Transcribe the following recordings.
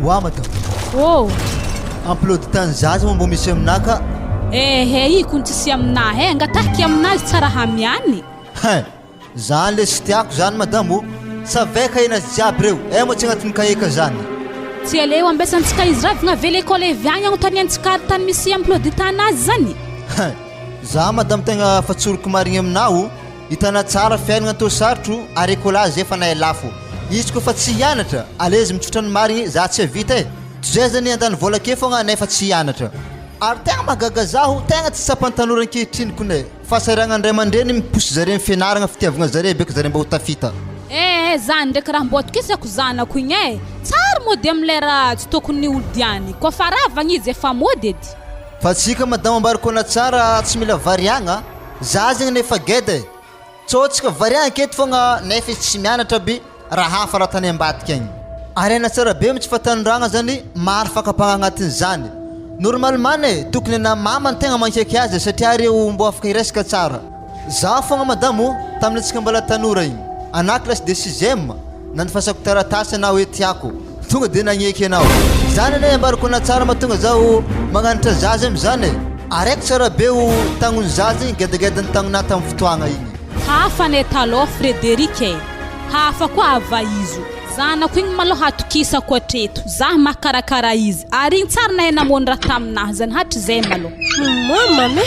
Wa madam. Oh. Emploi de temps zaza mbo misy aminaka. Iko ntsisy aminahy ngatahky aminazy tsara hamiany. Zany le sy tiako zany madamo. Saveka inazy jiaby reo. Mo tsy agnatin'ny kaheka zany. Tsy aleo ambesantsika izy ravigna ve l'école eviagna agnontaniantsika ary tany misy emploi de temps nazy zany. Za madamo tegna fatsoroko marigny aminao. Hitana tsara fiainagna atao sarotro ary écolazy efa nahay lafo. Izy koa fa tsy hianatra, alezy mitsotra ny marigny za tsy vita e. Tozay zany andany vola ke fogna nefa tsy hianatra. Ary tegna mahagaga zaho, tegna tsy sapantanora ankehitriny kone. Fasaragna andray aman-dreny miposy zare fianaragna fitiavagna zare beka zare mba ho tafita. Zany ndraiky raha mbo atokisako zanako igny e. Tsara mody amin'ny lera tsy tokony odiany. Koa fa ravagna izy efa mody edy. Fa tsika madamo ambarikona tsara tsy mila variagna. Za zegny nefa geda e. Tsotsika variagna keto fogna nefa izy tsy mianatra be raha hafa raha tany ambadika igny. Arena tsara be tsy fatandragna zany maro fakapagna agnatin' zany. Normalement e tokony na mama ny tegna mankeky azy satria reo mbo afaka iresaka tsara. Za fogna madamo tamin'ny antsika mbola tanora igny. Ana classe de 6e nanifasako taratasy anao hoe tiako. Tonga de nagneky anao. Zany ane ambarikona tsara mahatonga zaho magnanatra zaza am'zany e. Araiky tsara be o tagnony zaza igny gedagedany tagnona tamin'ny fotoagna igny. Hafa ne taloha Frederic e. Hafa koa avaizo. Zanako igny maloha atokisako hatreto. Zah makarakara izy. Ary igny tsara nahay namony raha taminahy zany hatrizay maloha. Mama me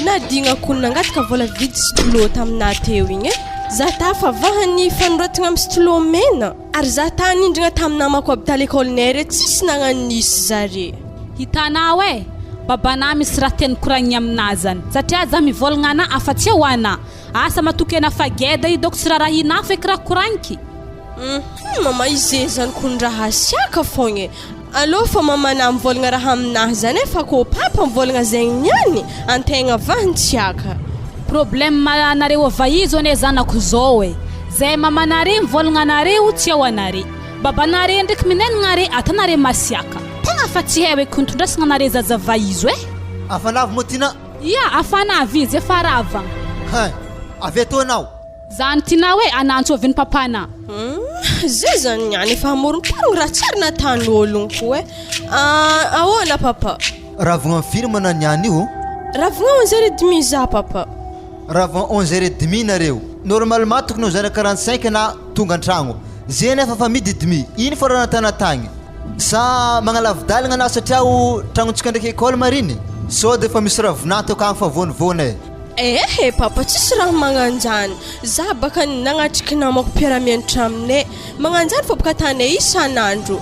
nadigna kony nangataka vola vidy stylo taminahy teo igny e. Za tafa vahany fanoratagna amin'ny stylo mena. Ary za tany indrigna taminamako aby tala école tsisy nagnanisy zare. Hitanao e. Babana misy raha teny koragny aminazy zany. Satria za mivolagna ana afa-tsy ho ana. Asa matoky ana fageda i doko sy raha hina feky raha koragniky. Mama izy zany kun raha siaka fogna. Allo fa mama na mivolagna raha aminahy zany fa ko papa mivolagna zegny niany antegna vantsiaka. Problème nareo avaizo ane zanako zao e. Zay mama nare mivolagna nareo tsy ao anare. Baba nare ndraiky minenagna are atanare masiaka. Tegna fa tsy hewe kontondrasagna nare zaza vaizo e. Afanavy motina? Ya, afanavy izy efa ravagna. Avy ato anao? Zany tina hoe anantsoviny papana. Zay zany niany efa hamorom-porogno raha tsara natan'ologno koa e. Ahoana papa? Ravagna firma na niany io? Ravagna 11h30 za papa. Ravagna 11h30 nareo. Normalement tokony 11h45 na tonga an-tragno. Zay nefa fa midi demi. Iny fa raha natanatagny. Sa magnalavdalagna na satria o tragnontsika ndraiky école mariny. So de fa misy ravinato akagny fa vonivony e. Papa tsisy raha magnanjany. Za baka nagnatriky namako mpiara-mianatra aminay. Magnanjany fa baka tanay isan'andro.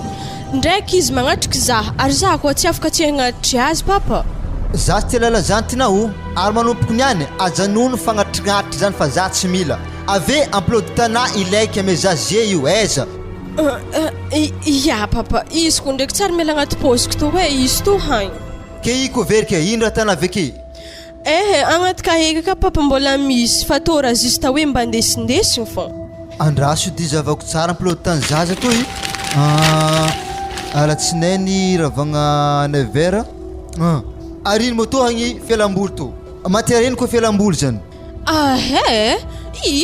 Ndraiky izy magnatriky za ary za koa tsy afaka tsy hagnatry azy papa. Za tsy lala zany tinao ary manompoko niany ajanono fagnatrignatry zany fa za tsy mila. Ave emploi de temps ilaiky ame zazie io eza. Ya papa izy ko ndraiky tsara mila agnaty posiko to hoe izy to hagny. Ke i koverika ino raha tana aveke? Agnaty kaheka ka papa mbola misy fa to raha juste hoe mba ndesindesigny fô. Andraso di zavako tsara emploi de temps zaza to i. Alatsinainy ravagna 9h. Ariny moto hagny fialamboly to. Matiareny koa fialamboly zany.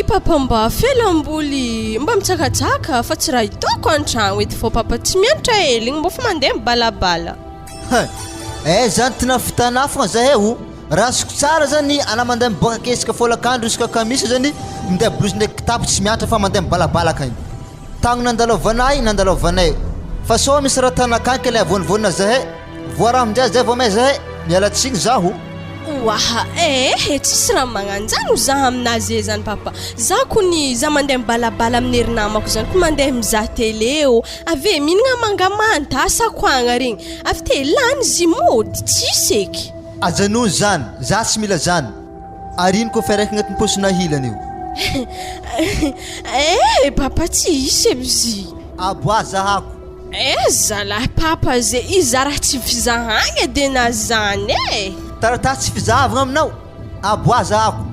Papa mba fialamboly mba mitsakatsaka fa tsy raha hitako an-tragno ety fô papa tsy mianatra hely igny mba fa mandeha mibalabala. Zany tina fitana fogna zahay rasiko tsara zany ana mandeha miboaka kesika folakandro isaka kamisy zany mindeha blouse ndraiky kitapo tsy mianatra fa mandeha mibalabalaka igny. Tagno nandalovanay fa so misy raha tanakanky le avonivonina zahay voaraha aminjay zay vao may zahay mialatsigny zaho. Waha tsisy raha magnanjany za aminazy zany papa. Za kony za mandeha mibalabala amin'ny herinamako zany ko mandeha mizaha télé ave minagna mangamanta asako agna regny avy te lany zy mody tsisy eky. Ajanono zany za tsy mila zany ary ino koa fa raiky agnatin'ny posina hilany io. Papa tsisy amzy aboa zahako. Zalahy papa zay izy raha tsy fizahagna de na zany Taratasy tsy fizahavagna aminao. Aboa zahako.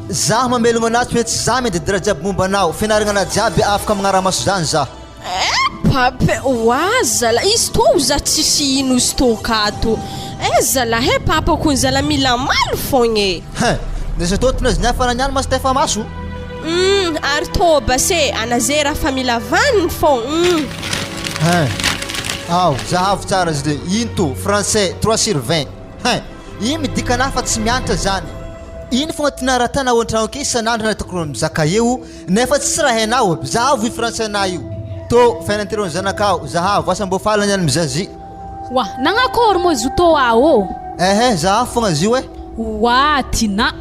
Za mamelogno anazy fa tsy za mety dira jiaby momba anao. Fianaragna anazy jiaby afaka magnaramaso zany za. Papa zala izy to za tsisy ino izy to kato. Zalahy papa kun zala mila maly fogna. Nesa to tinazy niafana niany mas tefa maso. Ary to base anazay raha fa mila vaniny fô. Zahavo tsara izy le into français 3/20 iny midikana fa tsy mianatra zany iny fogna tinara tana ao an-tragno ake isan'andro natako mizaka eo nefa tsy raha hainao aby zahavo i français na io to fiainanteron zanakao zahavo asa mbo falany any mizazy wa nangakory mo izy tô ao zahavo fogna zio wa tina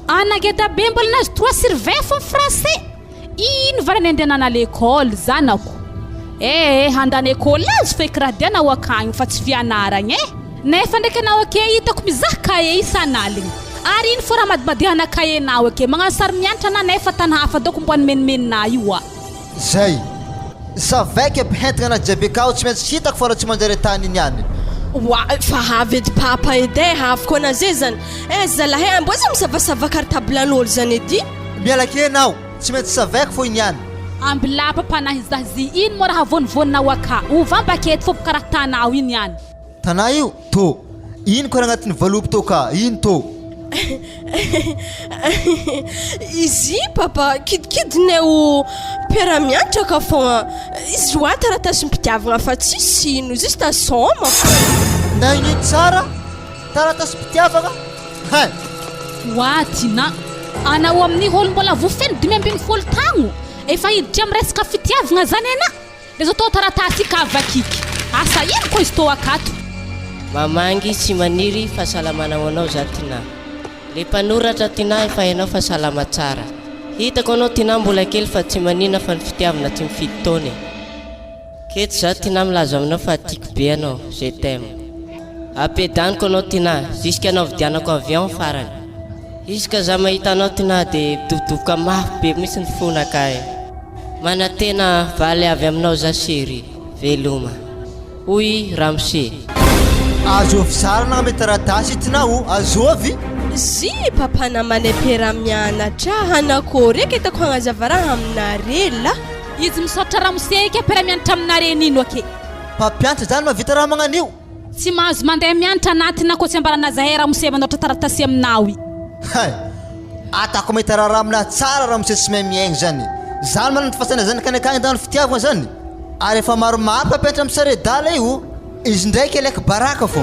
anageta be mbola nazy 3/20 fo français ino varany andehanana à l'école zanako handany école azy feky raha dianao akagny fa tsy fianaragna nefa ndraiky anao ake hitako mizaha kaye isan'aligny ary iny fo raha madibadihana kayenao ake magnano sary mianatra na nefa tany hafa doko mbo animenimenina io zay zavaiky aby hentagna anazy jiaby akao tsy maintsy hitako fa raha tsy manjary tany iny any wa fa havy edy papa edy havy koa na zay zany zalahy ambo aza misavasava cartablan'olo zany edy miala ake anao tsy maintsy zavaiky fo iny any ambila papanahy zazy ino mo raha vonivonina aka ovambakety fô karaha tanao iny any tana io to ino koa agnatin'ny valopy to ka ino to izy papa kidikidineo mpiara-mianatra ka fogna izy loa taratasy mpitiavagna fa tsisy ino izy tasoma na iny tsara taratasy mpitiavagna wa tina anao amin'ny olo mbola vofeno 20 tagno efa hiditry amin'ny resaka fitiavagna zany ana le zao tô taratasy kavakiky asa ino koa izy tô akato mamangy tsy maniry fahasalamana ho anao za tina le mpanoratra tina efa hainao fahasalama tsara hitako anao tina mbola kely fa tsy manina fa ny fitiavana tsy mifidy taony keto za tina milaza aminao fa tiako be anao je t'aime apedaniko anao tina jusqu'à anao vidianako avion farany jusqu'à za mahita anao tina dia dobodoboka mafy be mihitsy ny fonaka mana tena valy avy aminao za chéri veloma hoy ramse azovy sara na ame taratasy itinao azovy zy papa namana mpiara-mianatra hanakory eky hitako hagnazava raha aminare la izy misaotra ramose eky mpiara-mianatra aminare nino ake mpampianatra zany mavita raha magnanio tsy mahazo mandeha mianatra anatina koa tsy ambarana zahay ramose mandoatra taratasy aminao atako mahita raha amina tsara ramose tsy mahay miaigny zany zany manana fasana zany kanakagny dano fitiavagna zany ary efa maromaro mpampianatra amin'ny saredala io izy ndraiky elaiky baraka fô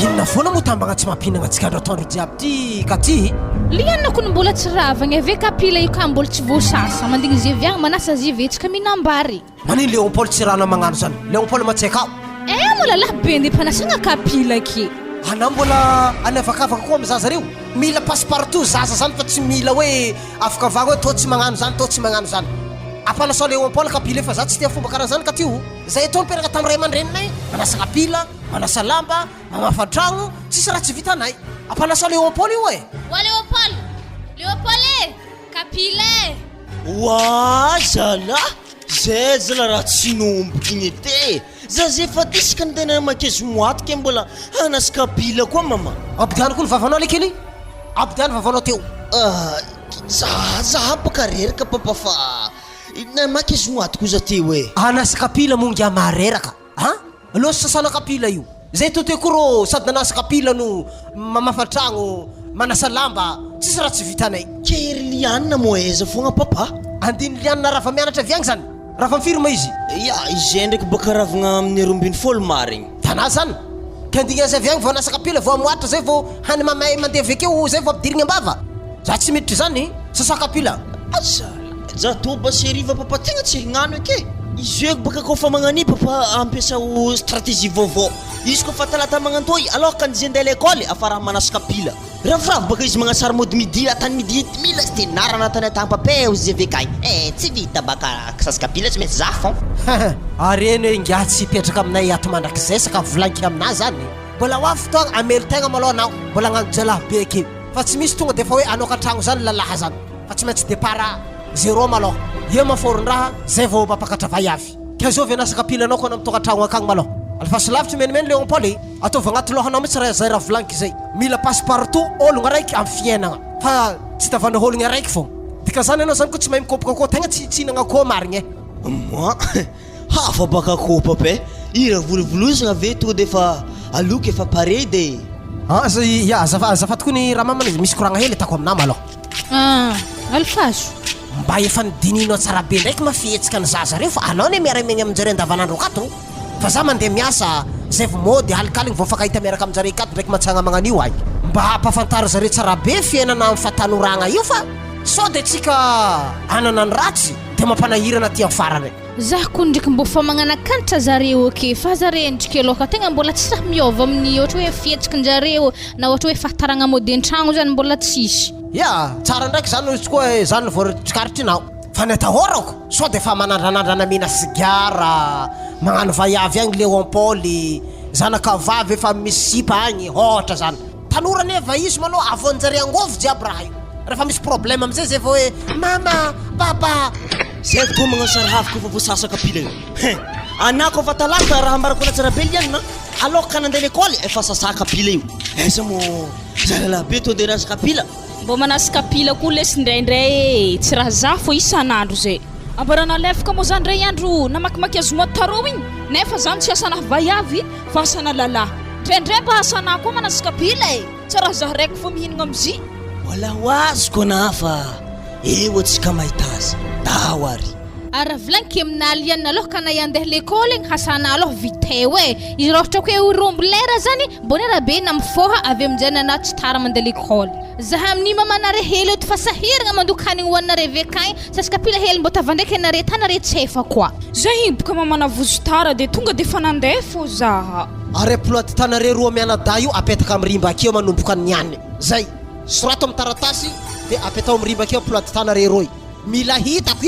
inona foana moa tambagna tsy mampinagna antsika andro atoandro jiaby ty ka ty lianako ny mbola tsy ravagna ave kapila io ka mbola tsy voasasa mandigny izy aviagna manasa zy vetsika minambary manino Léon Paul tsy rana magnano zany Léon Paul matsaikao mola labe nde mpanasagna kapila ake ana mbola anavakavaka koa amy zaza reo mila passe-partout zaza zany fa tsy mila hoe afaka vaga hoe to tsy magnano zany to tsy magnano zany ampanasa Léon Paul kapila fa za tsy tia fomba karaha zany ka ty zay to niperaka tamin'ny ray aman-dreninay manasa kapila manasa lamba mamafa tragno tsisy raha tsy vitanay ampanasa Léon Paul io wa Léon Paul kapila wa zala zay zala raha tsy nomboky igny ete za zay fa tisika ny tena makezo moatika mbola hanas kapila koa mama abdiany koa ny vavanao le kely abdiany vavanao teo za baka reraka papa fa na makezo moatiko za teo anas kapila mongy amareraka aloha sasana kapila io zay tote koro sady nanasa kapila no mamafa tragno manasa lamba tsisy raha tsy vitanay kery lianina moeza fogna papa andiny lianina raha fa mianatra viagny zany raha fa mifirma izy ya izy ndraiky baka ravagna amin'ny 20 marigny tana zany ka andigny azy aviagny vao anasa kapila vao amoatra zay vao hany mamay mandeha avekeo zay vao ampidirigny ambava za tsy miditry zany sasa kapila za toba seriva papa tegna tsy hignano ake izy eko baka kofa magnani papa ampiasa o stratégie vaovao izy kofa talata magnantoy alors quand izy andeha l'école afara manasa kapila ravoravo baka izy magnasary mody midi atany midi mila sy tenara anatany atampapay izy avekany tsy vita baka sasy kapila tsy maintsy za fon ary eny hoe ngia tsy hipetraka aminay ato mandrakizay saka volanky amina zany mbola hoa fotoagna amelo tegna malao anao mbola agnano jalahy be akeo fa tsy misy tonga defa hoe anao ka-tragno zany lalaha zany fa tsy maintsy départ zéro malao io maforon-draha zay vao mampakatra vai avy ka zao vy anasa kapila anao koa na mitoka-tragno akagny malao alfa lavitry menimeny Léon Paul ataova agnaty lohanao mitsy raha zay raha volanky zay mila passe-partout ologna araiky amin'ny fiainagna fa tsy tavana ologna araiky fô dika zany anao zany koa tsy mahay mikopaka koa tegna tsy hinagna koa marigny moi hafa baka koa papa i raha volovolosagna ave tonga defa aloka efa pare de azafady koa ny raha mamana izy misy koragna hely atako aminah malôha alfazo mba efa nidininao tsara be ndraiky mafihetsika ny zaza reo fa anao ne miara-megny aminjare andavanandro akato fa za mandeha miasa zay vo mody alikaligny vo fakahita miaraka aminjare akato ndraiky matsagna magnan'io ay mba hampafantara zare tsara be fiainana amin'ny fatanoragna io fa sao de tsika anana ny ratsy de mampanahirana ty amin'ny farany za koa ndraiky mbo fa magnanakanitra zareo ake fa zare endrika aloha tegna mbola tsy raha miova amin'ny ohatra hoe fihetsiky njareo na ohatra hoe fahataragna mody an-tragno zany mbola tsisy tsara ndraiky zany izy koa zany voatrikaritrinao fa ny atahorako sao de fa manandranandrana mina sigara magnano vaiavy agny Léon Paul zanaka vavy efa misy sipa agny ohatra zany tanora neva izy maloha avonjare angovo jiaby raha io rehefa misy problème amizay zay vao hoe mama papa zay ko magnasara haviko fa voasasaka pila io anako fa talata raha ambarako na tsara be lianina alors ka nandeha l'école efa sasaka pila io eza mo zalabe to de nasaka pila mbo manasika pila koa lesy indraindray tsy raha za fo isan'andro zay ambarana lefaka moa zany ray andro namakimaky azomoa tarô igny nefa zany tsy asana vaiavy fa asana lalahy ndraindray mba asana koa manasika pila tsy raha za raiky fo mihinagna amzy wala hoazoko nafa eo atsika mahita azy dahoary ara vilanky aminaliana aloha ka na yandeha l'école igny hasana aloha viteo izy raha ohatra hoe rombo lera zany mbonera be na mifoha avy aminjay ana tsy tara mandeha l'école zaha amin'ny mamanare hely eto fa sahiragna mandoky hanigny hoaninare vekagny sasaka pila hely mbo tava ndraiky anare tanare tsefa koa zay boka mamana vozo tara de tonga de fa nandeha fo zaha are ploaty tanare roa mianada io apetaka amin'ny rimba akeo manomboka ny niany zay sorato amin'ny taratasy de apetao amin'ny rimba akeo ploaty tanare roy mila hitako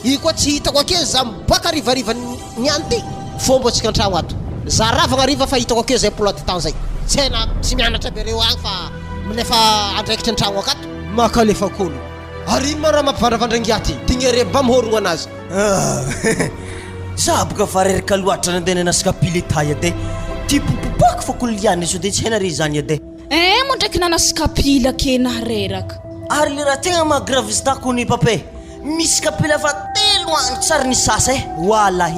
io koa tsy hitako akeo za miboaka rivariva niany ty fomba atsika an-tragno ato za ravagna riva fa hitako akeo zay ploaty tan zay tsy haina tsy mianatra be reo agny fa nefa andraikitra an-tragno akato makalefa kolo ary ino ma raha mampivandravandrangiaty tignere mba mihorogno anazy za boka fa reraka loatra nandeha nanasika pila tay ade ty popopoaka fa koliana so de tsy haina re zany ade mo ndraiky nanasika pila ke nahareraka ary le raha tegna mahagravistako ny pape misy kapila fa telo agny tsara ny sasa wala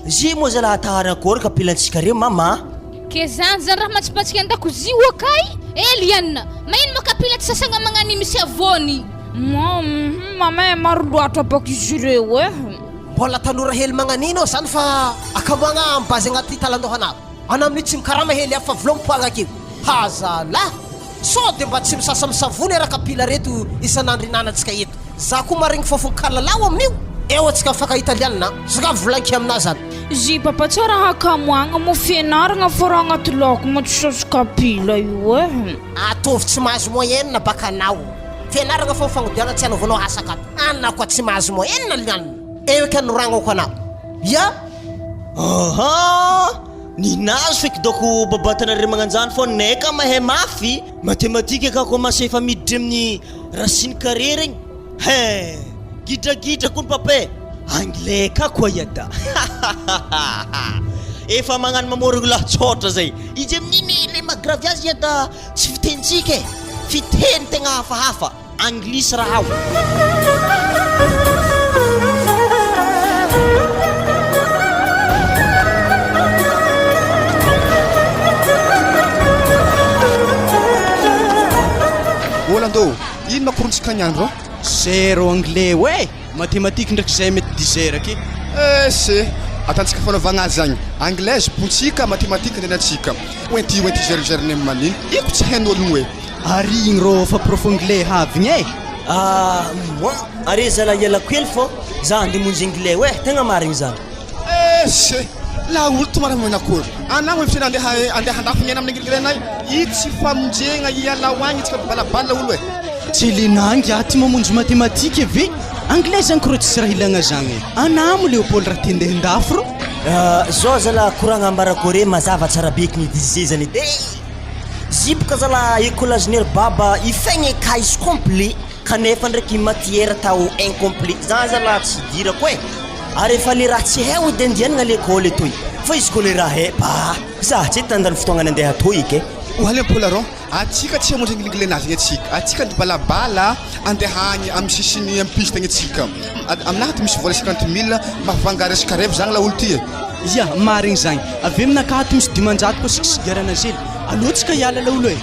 zy moa za laha tahary akory kapilantsika reo mama ke zany raha matsipatsika an-dakozia akay lianina maino ma kapila tsy sasagna magnany misy avony mama maro loatra baka izy reo mbola tanora hely magnanino zany fa akamoagna ambazy agnaty talandohanao ana amin'ny tsy mikarama hely afa vilompoagna akeo hazala sao de mba tsy misasa misavony raha kapila reto isan'andro inanatsika eto za koa marigny fofony kalalao amin'io eo atsika fakahitalianina zaka volanky aminah zany zy papa tsara hakamoagna mo fianaragna fa raha agnaty lako ma tsy sasika pila io atovy tsy mahazo moyenne baka anao fianaragna fa fagnodiana tsy anovanao hasakato anna koa tsy mahazo moyenne lianina eo eky anoragnako anao ninazo feky doko babatanare magnanjany fô neka mahay mafy matematika kako masefa miditry amin'ny racine carré regny gidragidra koa ny pape anglais ka koa iada efa magnano mamorogno latsotra zay izy amin'iny le magravy azy iada tsy fitentsika fiteny tegna hafahafa anglisy raha ao Olando, ino makorontsika ny andro zéro anglais mathématique ndraiky zay mety 10 heures aky se atantsika fanaovagna azy zagny anglais pontsika mathématique nenantsika oenty gerigerne maniny iko tsy hain'ologno ary igny rô fa prof anglais havigny moi are zala ialako hely fô za andeha monjy anglais tegna marigny zany se la olo tomaramanakôry anao efitra andeha handafo ny amin'ny anglais nay i tsy famonjegna iala hoagny tsika balabala olo tsy linangy aty mamonjy mathématique ve anglais zany korô tsisy raha ilagna zagny anamo Léopold raha tendehin-dafo ro zao zala koragna ambarako re mazava tsara beky ny dizezany de zipoka zala école ingénieur baba ifegny kais complet kanefa ndraiky matière tao incomplet za zala tsy dirako ary efa le raha tsy hay de andianagna l'école etoy fa izy ko le raha hay za tsy tandany fotoagnana andeha atoy ke oale polaron atsika tsy hamonjy anglais nazy atsika atsika ny balabala andehagny amin'ny sisiny ampiste agny atsika aminaha ty misy vola 50 000 mavanga resaka rêve zagny la olo ty ia marigny zagny avy aminakato misy dimanjato koa sikisigarana zely alohatsika hialala olo e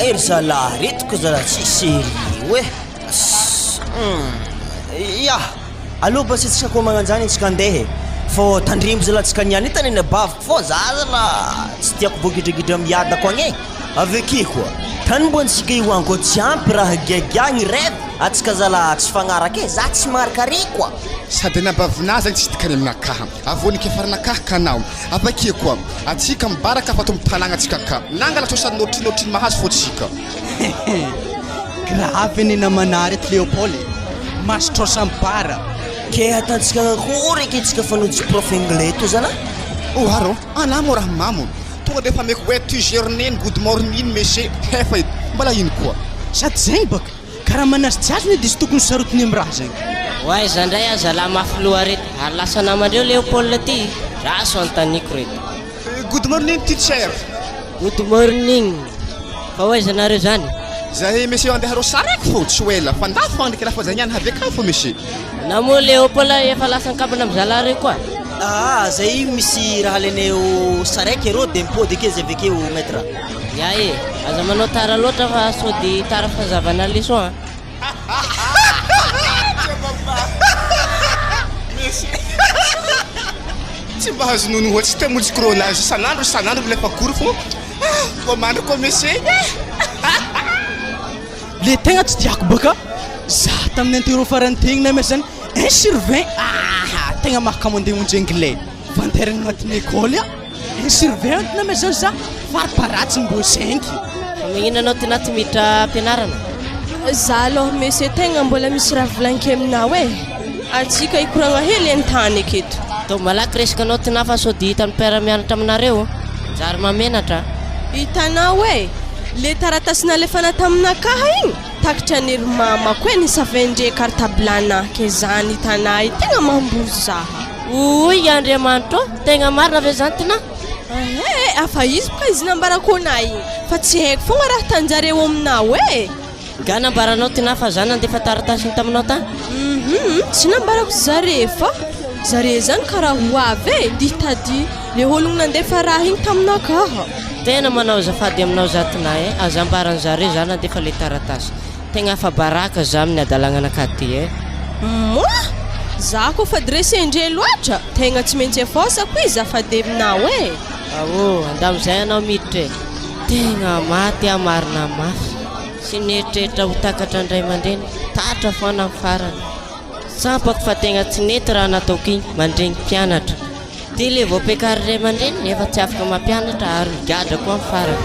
ery zalahy retiko zalahy tsy série oe ia aloha basy tsika koa magnanjany tsika andeha fô tandremo zalahy tsika niany hitany eny abaviko fô za zalahy tsy tiako voagidragidra miada ko agny aveke koa tany mbontsika io ango tsy ampy raha giagiagny rev atsika zalahy tsy fagnaraka za tsy marikare koa sady nabavina zagny tsy hitikany aminakaha avonika faranakaha kanao avake koa atsika mibaraka fa to mitanagna atsika ka nangala trosa notrinotriny mahazo fô tsika grave ny namanary eto Léopold mastrosa mibara ke atatsika akory ke tsika fanotsy prof anglais to zana aro anamo raha mamo tonga defa meko hoe tu journée good morning monsieur hefa mbala ino koa sady zegny baka karaha manasy azy ny disy tokony sarotiny amin'ny raha zegny oay zandray a zalahy mafy loha reto ary lasa namandreo Léopold ty raso antaniko reto good morning teacher good morning fa oay zanareo zany zahay monsieur andeha ro saraiky fô tsy oela fa ndafo fagndriky lafa zay niany havekao fô monsieur namo Léopold efa lasa ankabana amin'ny zalahy reo koa zay misy raha leneo saraiky ero de mipody ake zay avekeo maître ya e aza manao tara loatra fa sody tara fazavana leçon tsy mba hazo nono ohatsy te mojikrônazy sanandro lefa kory fô komandry koa monsieur le tegna tsy tiako baka za tamin'ny interro farany tegnina me zany 1/20 tegna mahakamandeha monjy anglais vanterana agnatin'ny école a 1/20 na me zany za fariparatsy mbo 5 magnino anao tinaty miditra ampianarana za aloha monsieur tegna mbola misy raha volaniko aminao e atsika hikoragna hely an-tany aketo to malaky resaka anao tinafa sody hitan'ny père mianatra aminareo jary mamenatra hitanao e le taratasy nalefana taminakaha igny takatra ny ry mamako e nisavendre cartablana ke zany hitanay tegna mambozy zaha oy Andriamanitro tegna marina ave zany tina afa izy boka izy nambarako anay igny fa tsy haiko fogna raha tanjareo aminao e ga nambaranao tina fa zany nandefa taratasiny taminao tany tsy nambarako zare fa zare zany karaha ho avy e ditady le ologno nandefa raha igny taminakaha tena manao azafady aminao zatina e azambarany zare zany nandefa le taratasy tegna fa baraka za amin'ny adalagnanakaty e moa za ko fa dressendre loatra tegna tsy maintsy efosako izy afady aminao e andamizay anao miditra e tegna maty amarina mafy sy nieritrehetra ho takatra andray mandreny tatra foana amin'ny farany sampako fa tegna tsy nety raha nataoko igny mandregny mpianatra ty le voapekary ray mandreny efa tsy afaka mampianatra ary migadra koa amin'ny farany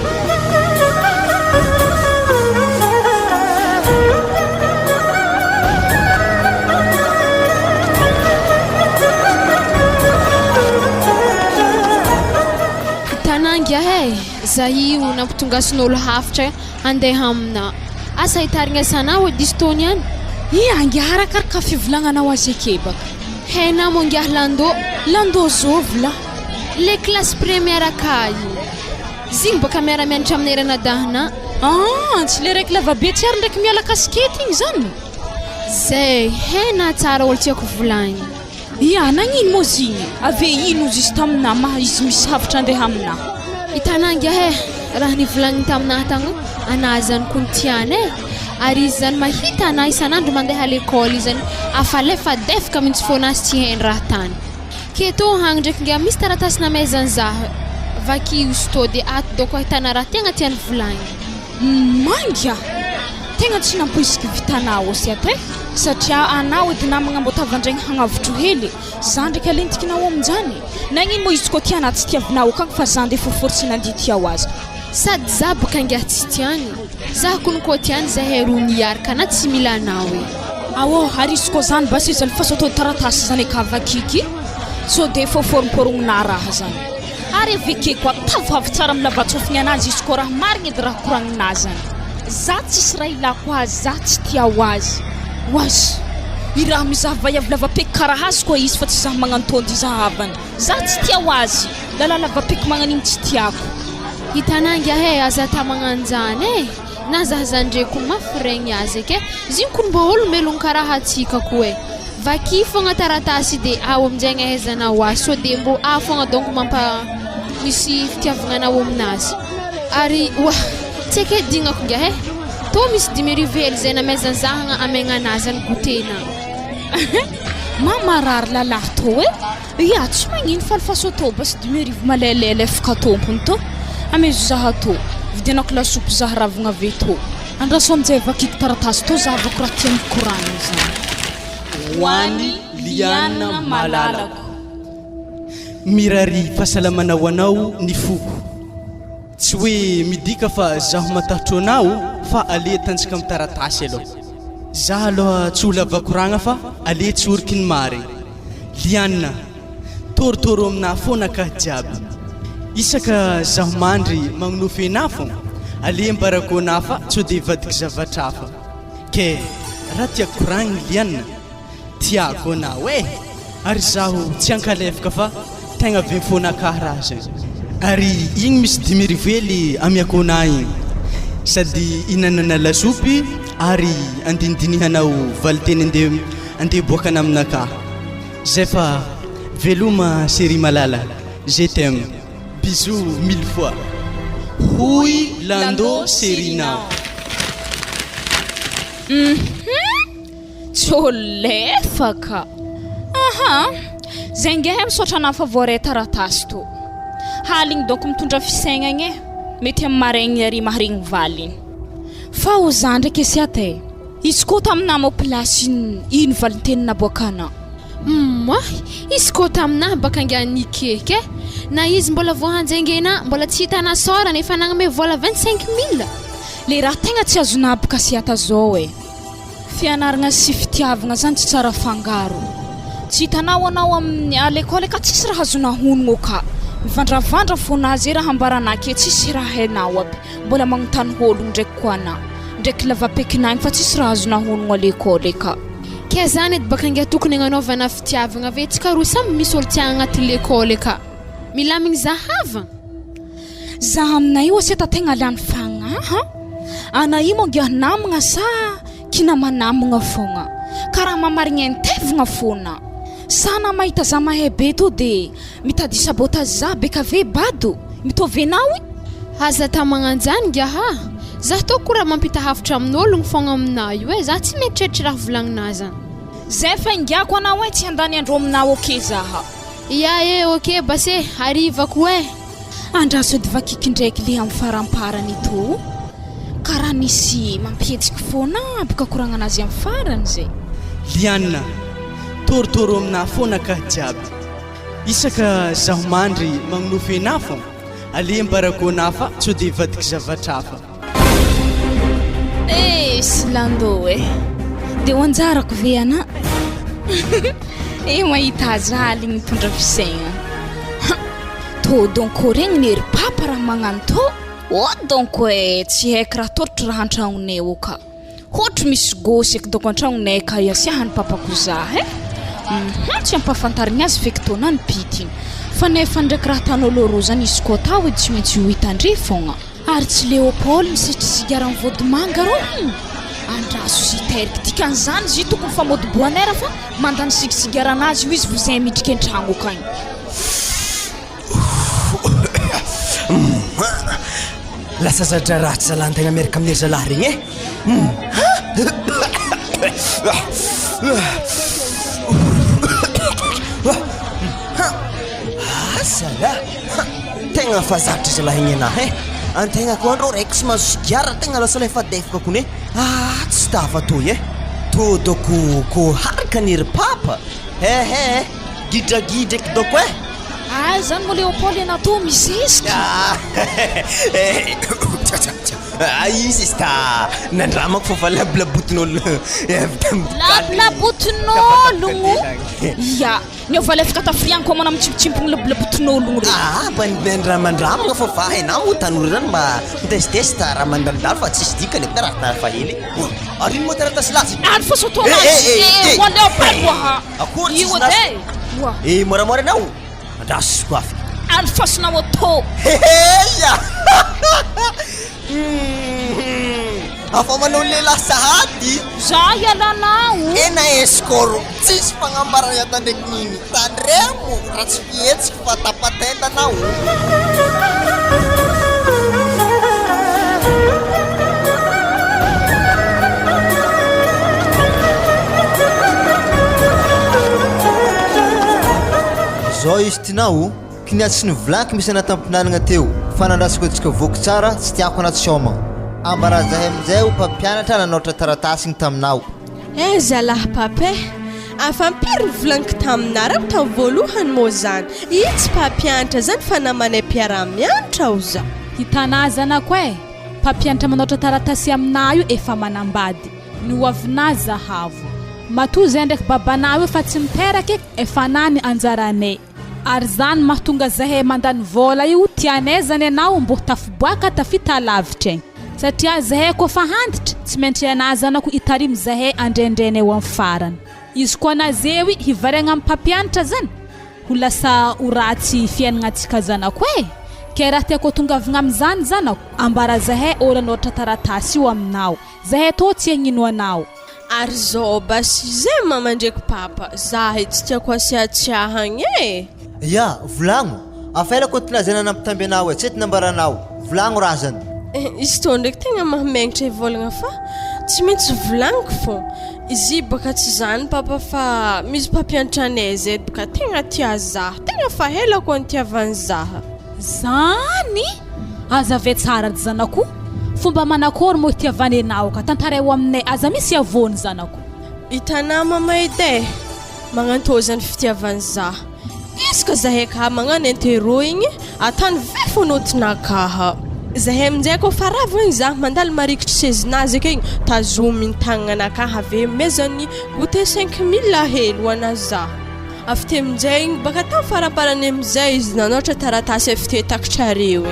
tanangia he za io nampitongasin'olo hafitra andeha amina asa hitarigna sanao distonian angiara karaka fivolagnanao azy ake baka hena mongiah lando zovla le classe première ka io zigny baka miara-mianatra amin'ny erana dahana tsy le raiky lava be tsy ary ndraiky miala kaskety igny zany zay hena tsara olo tiako volagny nagnino moa zigny ave ino izy tamina maha izy misy hafitra andeha amina hitanangia raha nivolagny taminaha tagny anazany ko nitiany ary izy zany mahita anay isanandro mandeha à l'école izy zany afalefa defaka mintsy foanazy tsy hainy raha tany keto hagny ndraiky ngia misy taratasy namezany zaho vaky usto de ato doko ahitana raha tegna tiany volagny mangia tegna tsy nampoisiky vitanao sy ate satria anao edy namagna mbo tavandraigny hagnavotro hely za ndraiky alentikinao aminjany nagnino moa izy koa tiana tsy tiavinao kagny fa za ndefa force nandia tiao azy sady za boka ngia tsy tiany za kony koa tiany zahay roa niaraka na tsy mila anao ary izy koa zany basy zany fasato taratasy zany ka vakiky so de foforomporogna raha zany ary aveke koa tavavy tsara milavatsofigny anazy izy koa raha marigny edy raha koragninazy zany za tsisy raha ilako azy za tsy tiao azy oazy i raha mizava iavilavapeko karaha azy koa izy fa tsy zaho magnantondy izahavany za tsy tiao azy lalalavapeko magnaniny tsy tiako hitanangia aza tamanganjany na zah zandreko mafy regny azy ake ziny kono mba olombelogno karaha atsika koa vaky fogna taratasy de ao amin'izay ahaizana ho azy so de mbo fogna donc misy fitiavagnanao aminazy ary tsy haiko dignako ngia to misy 10 000 zay namezana zahagna amegna anazy any gotena mamarary lalahy to ia tsy magnino falifaso to bas 10 000 malailaila efaka tompony to amezo zaha to vidinako lasopy zaha ravagna ave to andraso amin'izay vakiky taratasy to zavako raha tiany koragna zany hoany liana malalako mirary fahasalamana ho anao ny foko tsy hoe midika fa zaho matahotro anao fa ale tanjaka amin'ny taratasy aloha zaho aloha tsy olo avakoragna fa ale tsy oriky ny mary liana torotoro amina foana ka jiaby isaka zaho mandry magnonofy ena fo ale mbarako ana fa tsy de vadika zavatra hafa ke raha tiako koragna liana tiako anao ary zaho tsy ankalefaka fa tegna ve foana karaha zay ary igny misy 10 000 amiako ana igny sady inanana lasopy ary andinidinihanao valiteny ande boakana aminaka zay fa veloma série malala je t'aime bisous 1000 fois Hui lando serina Cholefaka Zengehem sotrana favore taratasy to haligny donc mitondra fisainagna mety amin'ny maregny ary maharegny valiny fa ho zany ndraiky asy aty izy koa taminah mo place ino valitenina boakana izy koa taminah baka anganikeke na izy mbola voahanjengena mbola tsy hitana sora nefa nagname vola 25 000 le raha tegna tsy azonabaka asy ata zao fianaragna sy fitiavagna zany tsy tsara fangaro tsy hitanao anao amin'ny alekôly ka tsisy raha azona honogno ka mivandravandra fonazy raha ambaranake tsisy raha hainao aby mbola magnontany ologno ndraiky koana ndraiky lavapekinagny fa tsisy raha azona honogno alekôly ka ke zany edy baka angia tokony agnanaovana fitiavagna ve tsika roa samy misy olo tiagna agnaty lekôly ka milamigny zahava zaha aminay io asy ta tegna lany fagnaha ana io mongia namagna sa kinamanamagna fogna karaha mamarigny antevagna fona sana mahita za mahay be to de mitady sabotazy za beka ve bado mitovy anao aza tamagnanjany ngia za to kora mampita hafitra amin'ologno fogna aminay io za tsy metretry raha volagninazany zay fa ingiako anao tsy andany andro aminao oke zaha ia oke base arivako andraso edy vakiky ndraiky le amin'ny faramparany to karaha nisy mampihetsiky fona baka koragna anazy amin'ny farany zay liana torotoro amina foana ka jiaby isaka zaho mandry magnonofy ena fo ale mbarako ana fa tsy de vadika zavatra hafa silando de wanjarako ve ana mahita azy raha aligny mitondra fisaigna to donc regny nery papa raha magnano to donc tsy haiko raha torotro raha antragnonay o ka ohatra misy gosy eky donc antragnonay ka iasiahany papako za tsy ampafantarigny azy feky tona ny pitiny fa nefa ndraiky raha tanolo ro zany izy koa tao edy tsy maintsy ho hitandre fogna ary tsy Léopold misitry sigara amin'ny vodimanga ro andraso zy teriky dikan'izany zy tokony fa mody boanera fa mandany sigara anazy io izy vozay midriky an-tragno akagny lasa zadra ratsy zalantegna miaraka amin'ery zalahy regny sala tegna fa zatra zalahy igny anahy antegna koa andro raiky sy mahazo sigara tegna lasa lefa defaka kone tsy tafa toy to doko ko haraka niry papa gidragidra eky doko zany mo Léopold ana to misesika izy sta nandramako fa fa lablabotin'olo lablabotin'ologno ia niova lefaka tafirianko amana mitsipitsipigny lablabotin'ologno re mandramagna fa fa hainao tanora zany mba mitesitesta raha mandalidalo fa tsisy dikany eky raha fa hely arino moa taratasy lasy ary fa sotonazy Léopold akory io ode moramora anao andraso koafy ary fasinao atô afa manao lehilahy sahady Za ialanao. ena escoro tsisy fagnambarana atandraky niny tandremo raha tsy fihetsiky fa tapatendanao zao izy tinao kiniatsy ny vlanky misy anatam-pinanana teo fa nandrasiko atsika voky tsara tsy tiako anaty sioma ambarazahay amizay ho mpampianatra nanoatra taratasy igny taminao zalahy papay afampiry volaniko taminarako tamin'ny voalohany moa zany io tsy mpampianatra zany fa namanay mpiara-mianatra ho za hitanazanako mpampianatra manoatra taratasy aminao io efa manambady ny hoavinazy zahavo matoa zay ndraiky babanao io fa tsy miteraka efa nany anjaranay ary zany mahatonga zahay mandany vola io tianay zany ianao mbo tafiboaka tafita lavitra egny satria zahay koa fa handitra tsy maintsy anazanako itarimy zahay andrendrainay ho amin'ny farany izy koa anazeo hivariagna amin'ny mpampianatra zany ho lasa ho ratsy fiainagnantsika zanako ke raha tiako tongavagna amin'izany zanako ambara zahay ôla noatra taratasy io aminao zahay to tsy hagnino anao ary zao basy zay mama ndraiky papa zahay tsy tiako asiatsiahagny ya volagno afaela kontinazana nampitamby anao tsy ety nambaranao volagno raha zany izy tô ndraiky tegna mahamagnitra volagna fa tsy maintsy volagniko fô izy baka tsy zany papa fa misy mpampianatra anay zay baka tegna tia zaha tegna fa helako antiavany zaha zany aza ve tsara ry zanako fomba manakory mo itiavany anao ka tantara eo aminay aza misy avony zanako hitanà mama edy magnantô zany fitiavany zaha iska zahay ka magnano intero igny atany ve fonôtinakaha zahay aminjay ko fa ravagny zaha mandalo marikitry sezinazy akegny tazominy tagnanakaha ave mezany goûté 5000 helo ana zaha afite aminjay igny baka tao faraparany aminjay izy nanoatra taratasy afite takitrareo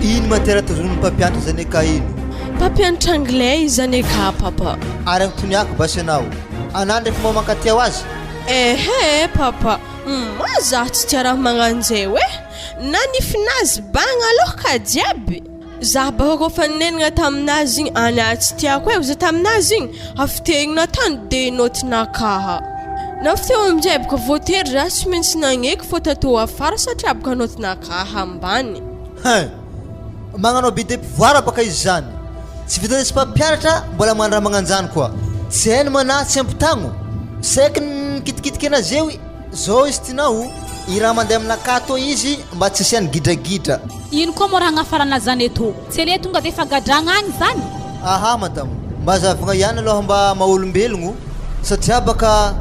igny ino matera tazominy mpampianatra zany ka ino mpampianatra anglais zany ka papa ary antoniako basy anao anà ndraiky mao mankatia ho azy papa zaho tsy tia raha magnanjay na nifinazy bagna aloha ka jiaby zaho baka koa fa nenagna taminazy igny ana tsy tiako za taminazy igny afitehigny natany de notinakaha na fiteo aminjay baka voatery raha tsy maintsy nagneky fô tatô afara satria baka notinakaha ambany magnanao be de pouvoir baka izy zany tsy vitany tsy mpampianatra mbola magnano raha magnanjany koa tsy hainy mana tsy ampitagno saiky nikitikitiky anazy eo zao izy tinao i raha mandeha aminaka tô izy mba tsy asiany gidragidra ino koa mo raha hagnafarana zany eto tsy le tonga de fa gadragna agny zany aha madamo mba zavagna ihany aloha mba maolombelogno satria baka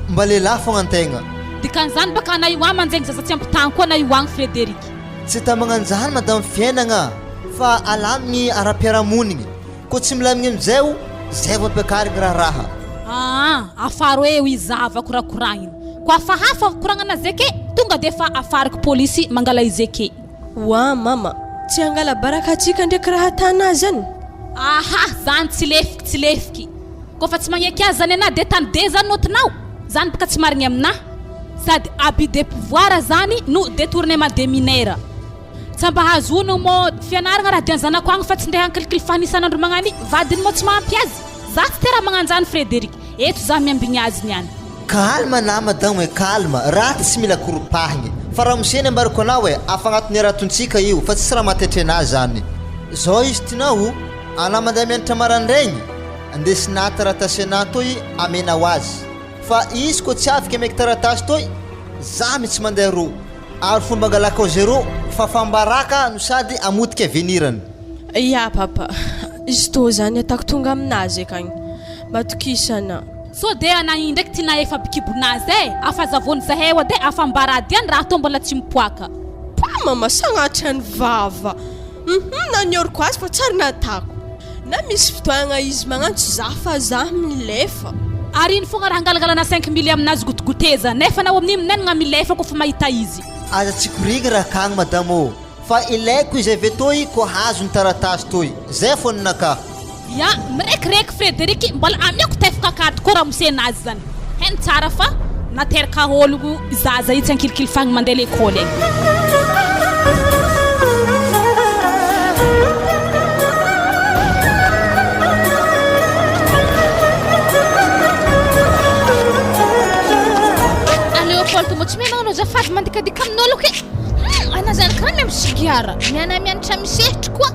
mba lehilahy fogna antegna dikan'izany baka ana io agny manjegny zaza tsy ampitagno koa na io agny Frederiky tsy tamagnanjany madamo fiainagna fa alamigny ara-piarahamonigny koa tsy milamigny amizay zay vao ampiakarigny raha afaro eo izava korakoragniny koa fa hafa koragnana zeke tonga de fa afariko polisy mangala izy ake wa mama tsy angala baraka atsika ndraiky raha tana zany zany tsy lefiky koa fa tsy magneky azy zany ana de tany de zany notinao zany baka tsy marigny aminahy sady abus de pouvoir zany no détournement de mineur tsy mba hazono mo fianaragna raha diany zanako agny fa tsy ndeha ankilikily fanisanandro magnany vadiny mo tsy mahampy azy za tsy te raha magnanjany Frederiky eto za miambigny azy niany kalma na madamo kalma raha tsy mila koropahigny fa raha moseny ambariko anao afa agnatin'ny rahatontsika io fa tsy raha matetry anazy zany zao izy tinao ana mandeha mianatra marandraigny andesina taratasy ana toy amena ho azy fa izy koa tsy afaka meky taratasy toy za mitsy mandeha ro ary fomba angalaka ao zéro fa fambaraka no sady amotika avenirany ya papa izy tô zany atako tonga aminazy akagny matokisana so de anagny ndraiky tina efa bikibonazy afa zavony zahay de afa mbarady any raha tô mbola tsy mipoaka mama sagnatra ny vava nanioriko azy fa tsary natako na misy fotoagna izy magnantso za fa za milefa ary iny fogna raha angalagala na 5000 aminazy gotigoteza nefa na amin'ny minenagna milefa koa fa mahita izy aza tsy korigny raha kagny madamo fa ilaiko izy avy toy ko hazo ny taratasy toy zay fô ninaka ya mirekireky Frederiky mbola amiako tefaka kady koa raha mosenazy zany hainy tsara fa nateraka ôlogno zaza io tsy ankilikily fagny mandeha lekôly agny tsy may magnano zafady mandikadika amin'olo ke ana zany karaha miamy sigara mianamianatra misehitry koa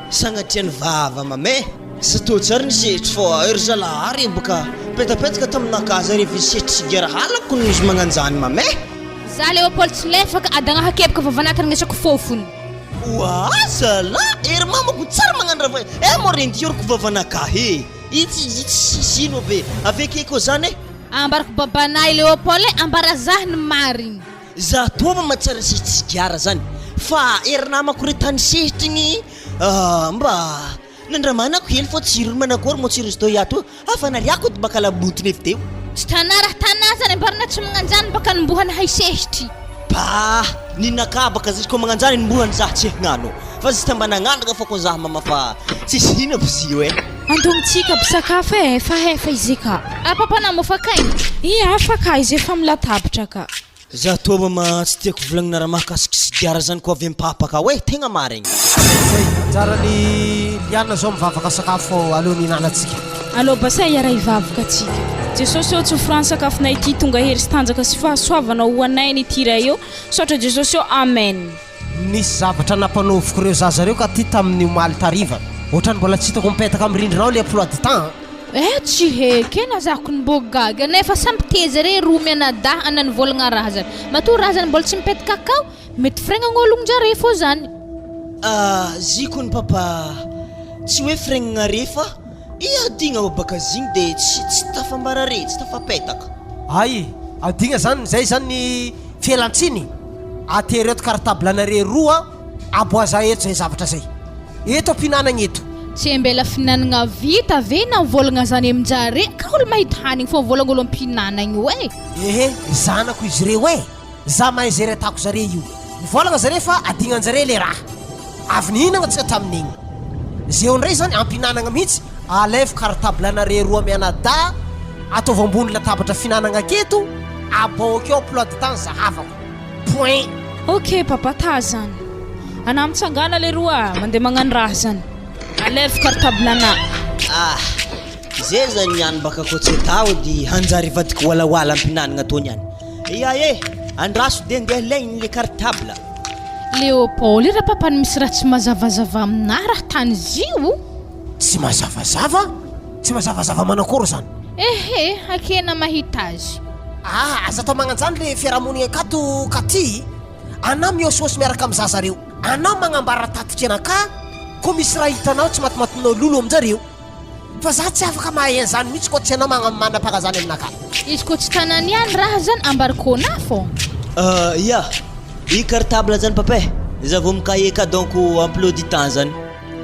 sagnatriany vava mamay satao tsara ny sehitry fô ery zalahary baka petapetaka taminakazy rehefa sehitry sigara halako no izy magnanjany mamay za Léopold tsy lefaka adagna hakebaka vavanakany agnesako fofony wa zala ery mamako tsara magnano raha mo rendioriko vavanaka itsy sino be aveke ko zany ambarako babanay Léopold ambara zah ny mariny za toba matsara sehitry sigara zany fa ery namako re tany sehitrigny mba nandramanako hely fô tsirony manakory mo tsiro izy to iato afanariako dy baka labotony efi teo tsy tanà raha tanà zany ambarana tsy magnanjany baka nimbohany hay sehitry ba ninakabaka zay ko magnanjany nimbohany zah tsy hagnano fa zy tambanagnandraka fa ko zah mama fa tsisy hina bizio andonitsika bisakafo fa izy ka papana mofakainy afaka izy efa milatabatra ka za to mama tsy tiako volagnina raha mahakasiky sigara zany ko avy ampapaka hoe tegna marigny zay anjara ny liana zao mivavaka sakafo aloha nihinanatsika aloha basa iara ivavaka atsika jesosy eo tsofrany sakafonay ity tonga hery sy tanjaka sy fahasoavana ho anay ny tira eo sotra jesosy eo amen nisy zavatra nampanoviko reo zazareo ka ty tamin'ny omaly tariva ohatrany mbola tsy hitako mipetaka amin'ny rindrinao le emploi du temps tsy heky na zako ny bogaga nefa samby teza re roa mianada anany volagna raha zany matoa raha zany mbola tsy mipetaka akao mety fregnan'ologno jare fô zany ziko ny papa tsy hoe fregnana re fa iadigna baka zigny de tsy tafambara re tsy tafapetaka ay adigna zany zay zany ny fialantsiny atery eto cartable-nare roa aboaza eto zay zavatra zay eto ampinanagna eto tsy ambela finanagna vita ve na volagna zany aminjare ka olo mahita hanigny fô volagna olo ampinanagny hoe zanako izy reo za mahay zay retako zare io mivolagna zare fa adignan-jare le raha avy nihinagna tsika tamin'igny zeo ndray zany ampinanagna mihitsy alève cartable-nare roa mianada ataovy ambony latabatra finanagna aketo abôkeo emploi du temps zahavako point ok papa ta zany ana mitsangana le roa mandeha magnano raha zany alève cartable-na zay zany niany baka ko tsy tao di hanjary vadika walawala ampinanagna tony any andraso de ndeha laigny le cartable Léopold raha papany misy raha tsy mazavazava amina raha tany zio tsy mazavazava manakory zany hakena mahita azy aza atao magnanjany le fiarahamonigna akato katy ana miososy miaraka amin'ny zazareo anao magnambara tatitra anaka ko misy raha hitanao tsy matimatinao lolo aminjareo fa za tsy afaka mahay an'izany mihitsy ko tsy anao manapaka zany aminaka izy ko tsy tanany ihany raha zany ambarikôna fô i cartable zany papa za vao mikaye ka donc emploi du temps zany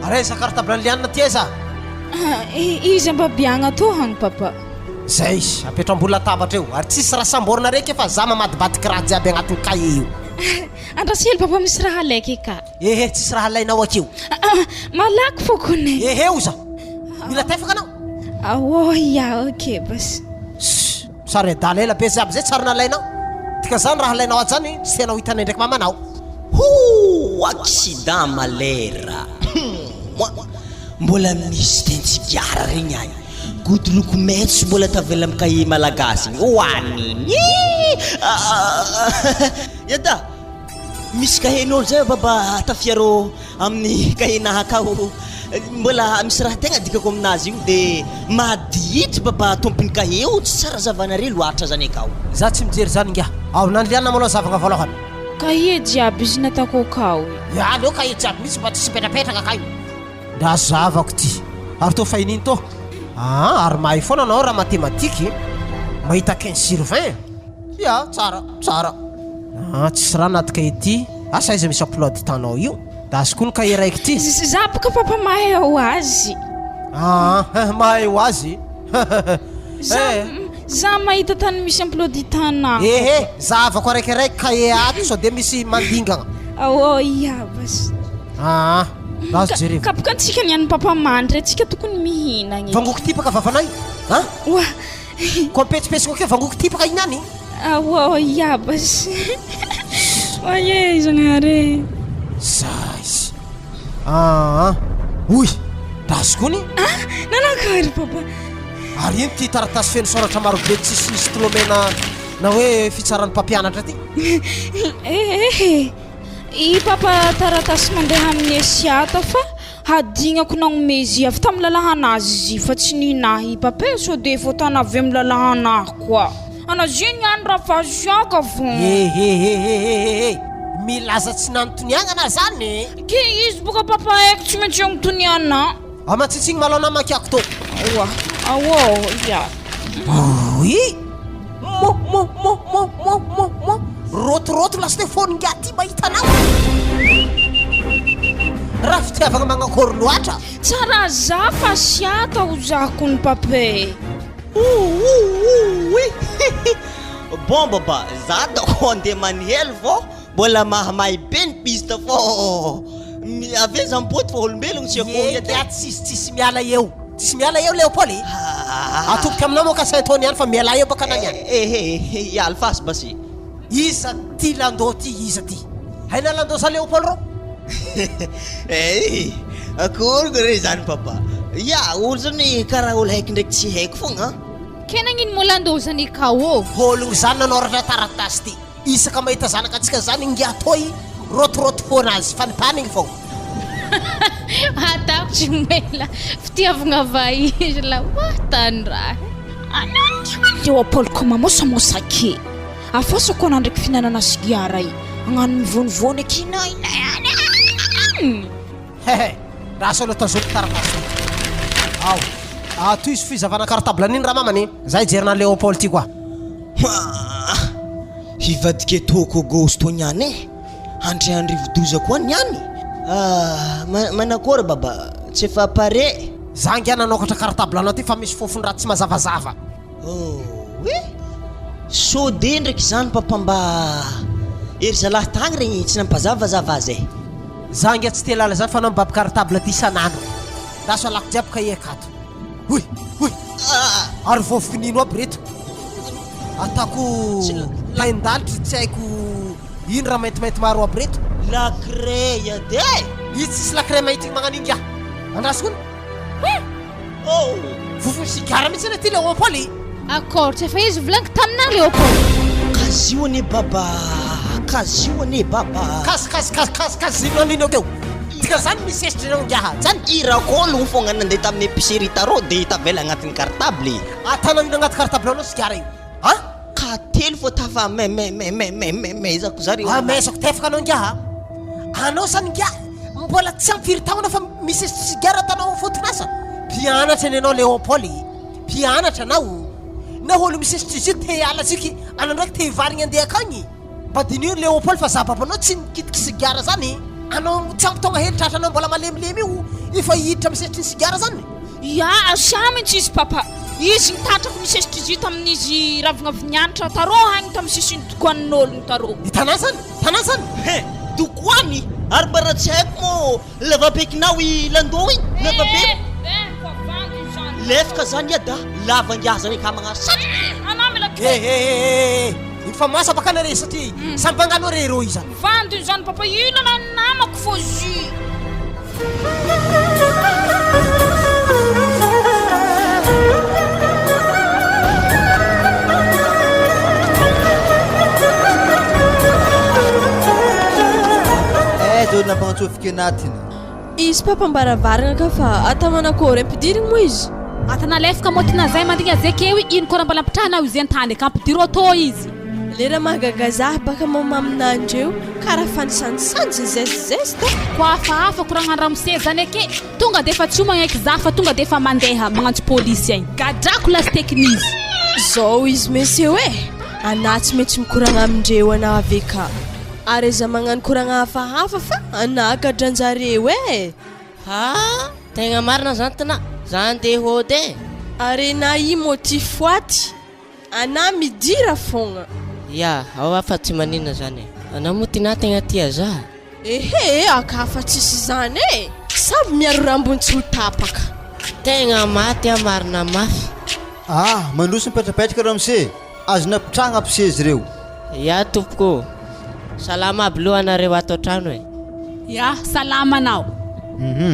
areza cartable lianina ty za izy ambabiagna to hagny papa zay apetra ambony latabatra eo ary tsisy raha samborina reky fa za mamadibadiky raha jiaby agnatin'ny kaye io andrasely papa misy raha alaiky ka tsisy raha alainao akeo malaky fô kone oza mila tefaka anao ok bas sary adala ela be ziaby zay tsara nalainao tika zany raha alainao ajany tsy tianao hitanay ndraiky mamanao accident malera mbola misy tentsigiara regny any godiloko maitso mbola tavela amin'ny kaye malagasy hoaniny yada misy kahen'olo zay baba tafiaro amin'ny kahenaha akao mbola misy raha tegna dikako aminazy io de maditry baba tompony kahe io tsy tsara zavanare loatra zany akao za tsy mijery zany ngia ao nanliana maloha zavagna voalohany kahe jiaby izy natako akao aleo kahe jiaby misy mba tsisy petrapetraka akaio da zavako ty ary to fahininy to ary mahay foana anao raha mathématique mahita 15 sur 20 tsara tsisy raha anaty kahe ty asa izy misy emploi du temps nao io da azoko ny kahe raiky ty za boka papa mahay ao azy mahay ho azy za mahita tany misy emploi du temps na zavako araikiraiky kahe ato so de misy mandingana bas azo jereva kapoka antsika niany papa mandry atsika tokony mihinagny vangoko tipaka vavanay ko mipetsipetsiko akeo vangoko tipaka inany bas zagnare zay da azokony nanakary papa ary ino ty taratasy feno soratra maro be tsisy stylomena na hoe fitsaran'ny mpampianatra ty I papa taratasy mandeha amin'ny esiata fa hadignako nagnomezy avy tamin'ny lalahanazy izy fa tsy ninahy papa so de fotana avy amin'ny lalahanahy koa anaziny any raha fasiaka fô milaza tsy nanontoniagnana zany ke izy boka papa haiko tsy maintsy agnotoniana amatsitsigny malao namakiako to awa ya oui roto lasy fony ngaty mahita anao raha fitiavagna magnakory loatra tsara za fasiata ho zahako ny papa bon baba za dako andeha manihely fô mbola mahamay be ny piste fô ave zampoty fa olombelogno tsy akory tsisy miala eo tsisy miala eo Léopoly atoboka aminao moa ka saintony ihany fa miala eo baka anany any iala fasy basy isa ty landô ty isa ty haina landô sa Léopoly ro akory ko re zany papa ya olo zany karaha olo haiko ndraiky tsy haiko fogna ke nagnino mo landozany ka ô ologno zany nanoratra taratasy ty isaka mahita zanakatsika zany ngiatoy rotiroty foana azy fanipanigny fogna atako tsy mela fitiavagna vaizy la watandraha Léopoly ko mamosamosa ke afasako ana ndraiky finanana sigiara i agnano mivonivony akinay raha solo tazoko taratasy aw toy izy fizavana cartable aniny raha mamany zay jerina Léopoly ty koa hivadike toko gosto niany andre andrivodoza koa niany manakory baba tsy efa pare zangy nanokatra cartable anao ty fa misy fofony raha tsy mazavazava so de ndraiky zany papa mba ery zalahy tagny regny tsy nampazavazava azy zangy tsy telala zany fa anao mibaby cartable ty isanandro daso alako jiaby ka iakato ary vofinino aby reto atako laindalitry tsy haiko ino raha maintimainty maro aby reto lacreya de izy tsisy lacre mainty magnaninga andrasokony fofony sigara mihitsy ty Léopoly accord tsy efa izy volagniky tamina Léopoly kazio ane baba kazino anino akeo tika zany misesitry anao ngiaha zany irakolo fogna nandeha tamin'ny épicerie tarô de tavela agnatin'ny cartable atananino agnaty cartable anao sigara io ka telo fô tafa mezako zary mesako tefaka anao ngiaha anao zany ngia mbola tsy ampiry taona fa misesitry sigara tanao fotinasa mpianatra any anao Léopoly mpianatra anao na olo misesitry izy te ala tsiky anao ndraiky te hivarigny andeha akagny mba dinio Léopoly fa zababanao tsy nikitiky sigara zany anao tsy ampitonga hely tratra anao mbola malemilemy io efa hiditra misesitry ny sigara zany ya asiamitsy izy papa izy nitatrako misesitry izy tamin'izy ravagna vinianitra tarô hagny tamin'ny sisiny dokoanin'olony tarô tanà zany dokoany ary bara tsy haiko mo lavabekinao i landô igny lavabe lefaka zany ia da lavangiaza reka magnasatra iny fa masa baka nare satria samby agnano re rô izany vandiny zany papa ilana namako fô zy dolo nampagnatsofiky anatiny izy papa mbaravaragna ka fa ata manakory ampidirigny mo izy atana lefaka motina zay mandigna zekeo ino koa mbola ampitrahanao izy antany ka ampidiro atô izy lera mahagagazah baka maminandreo karaha fanisansanjy zezizesta ko afahafa koragnano ramose zany ake tonga defa tsy magnaiky za fa tonga defa mandeha magnantso polisy agny gadrako lasteknizy zao izy meseo anatsy mety mikoragna amindreo anao ave ka ary za magnano koragna hafahafa fa anagadranjareo tegna marina zany tana zany de hôdy ary na i motif aty ana midira fogna ya ao afa tsy manina zany anao moa tina tegna tia za akafa tsisy zany samy miaro rambony tsy ho tapaka tegna maty marina mafy mandroso mipetrapetraka ramose azo napitragna ampisezy reo ya tompoko salama aby loha anareo ato trano ya salama anao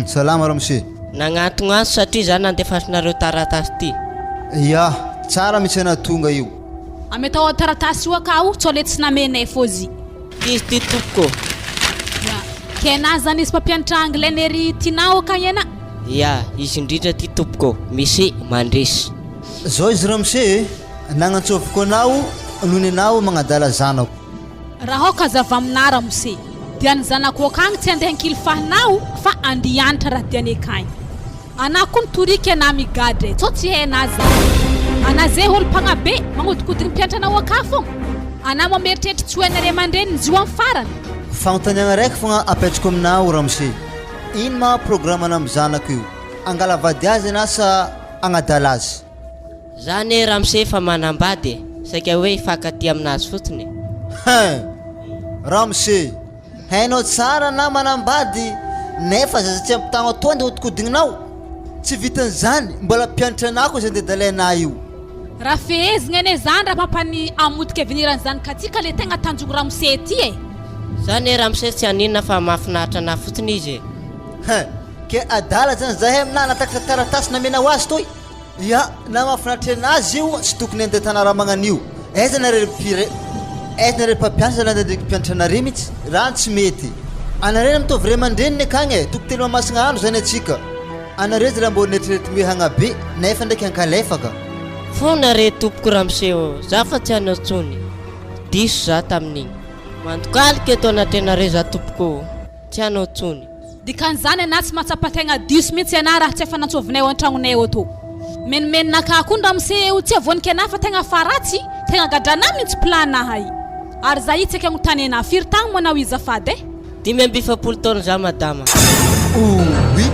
salama ramose nagnantogna azo satria za nandefasinareo taratasy ty ya tsara mihitsy anatonga io ametao taratasy io akao tsao le tsy namenay fozy izy ty tompoko kena zany izy mpampianatra anglais nery tinao akagny ena ya izy indrindra ty tompoko misy mandresy zao izy ramose nagnantsoviko anao nohony anao magnadala zanako raha ka zava aminara mose dia ny zanako akagny tsy andeha ankilifahinao fa andianatra raha diany akagny anako ny torika ana migadre tsao tsy hainazy ana zay olo mpagnabe magnodikodigny mpiantranao aka fogna ana mameritreritry tsy hoenare mandreny ny zio amin'ny farany fagnontaniagna raiky fogna apetrako aminao ramose ino ma programme-na amin'ny zanako io angala vady azy anasa agnadala azy zany ramose efa manambady saika hoe ifankaty aminazy fotsiny ramose hainao tsara na manambady nefa zaza tsy ampitagno atao andeha hodikodinginao tsy vitan'izany mbola mpianatra anako izy andeha dalaina io raha fehezigna ane zany raha mampany amodika aveniran'ny zanakatsika le tegna tanjogno ramose ty e zany ramose tsy aninona fa mahafinaritra ana fotsiny izy ke adala zany zahay amina natakatra taratasy namena ho azy toy ya na mahafinaritra anazy io tsy tokony andeha tana raha magnan'io aiza nareo mpampiasa zany andeha mpianatra anare mihitsy raha tsy mety anare mitovy ray aman-dreniny akagny toko telo mamasina andro zany atsika anare zay raha mbo netrirety hoe hagnabe nefa ndraiky hankalefaka fona re tompoko ramose o za fa tsy anao tsony diso za tamin'igny mandokaliky eto anatrenare za tompoko tsy anao tsony dikan'izany ana tsy matsapategna diso mihitsy ana raha tsy efa nantsovinay ao an-tragnonay ao to menomenonaka koa ny ramose io tsy avonika ana fa tegna faratsy tegna gadrana mihitsy planahay ary za io tsy aka agnotany ana firy tagno manao izafady e 5 taona za madama oui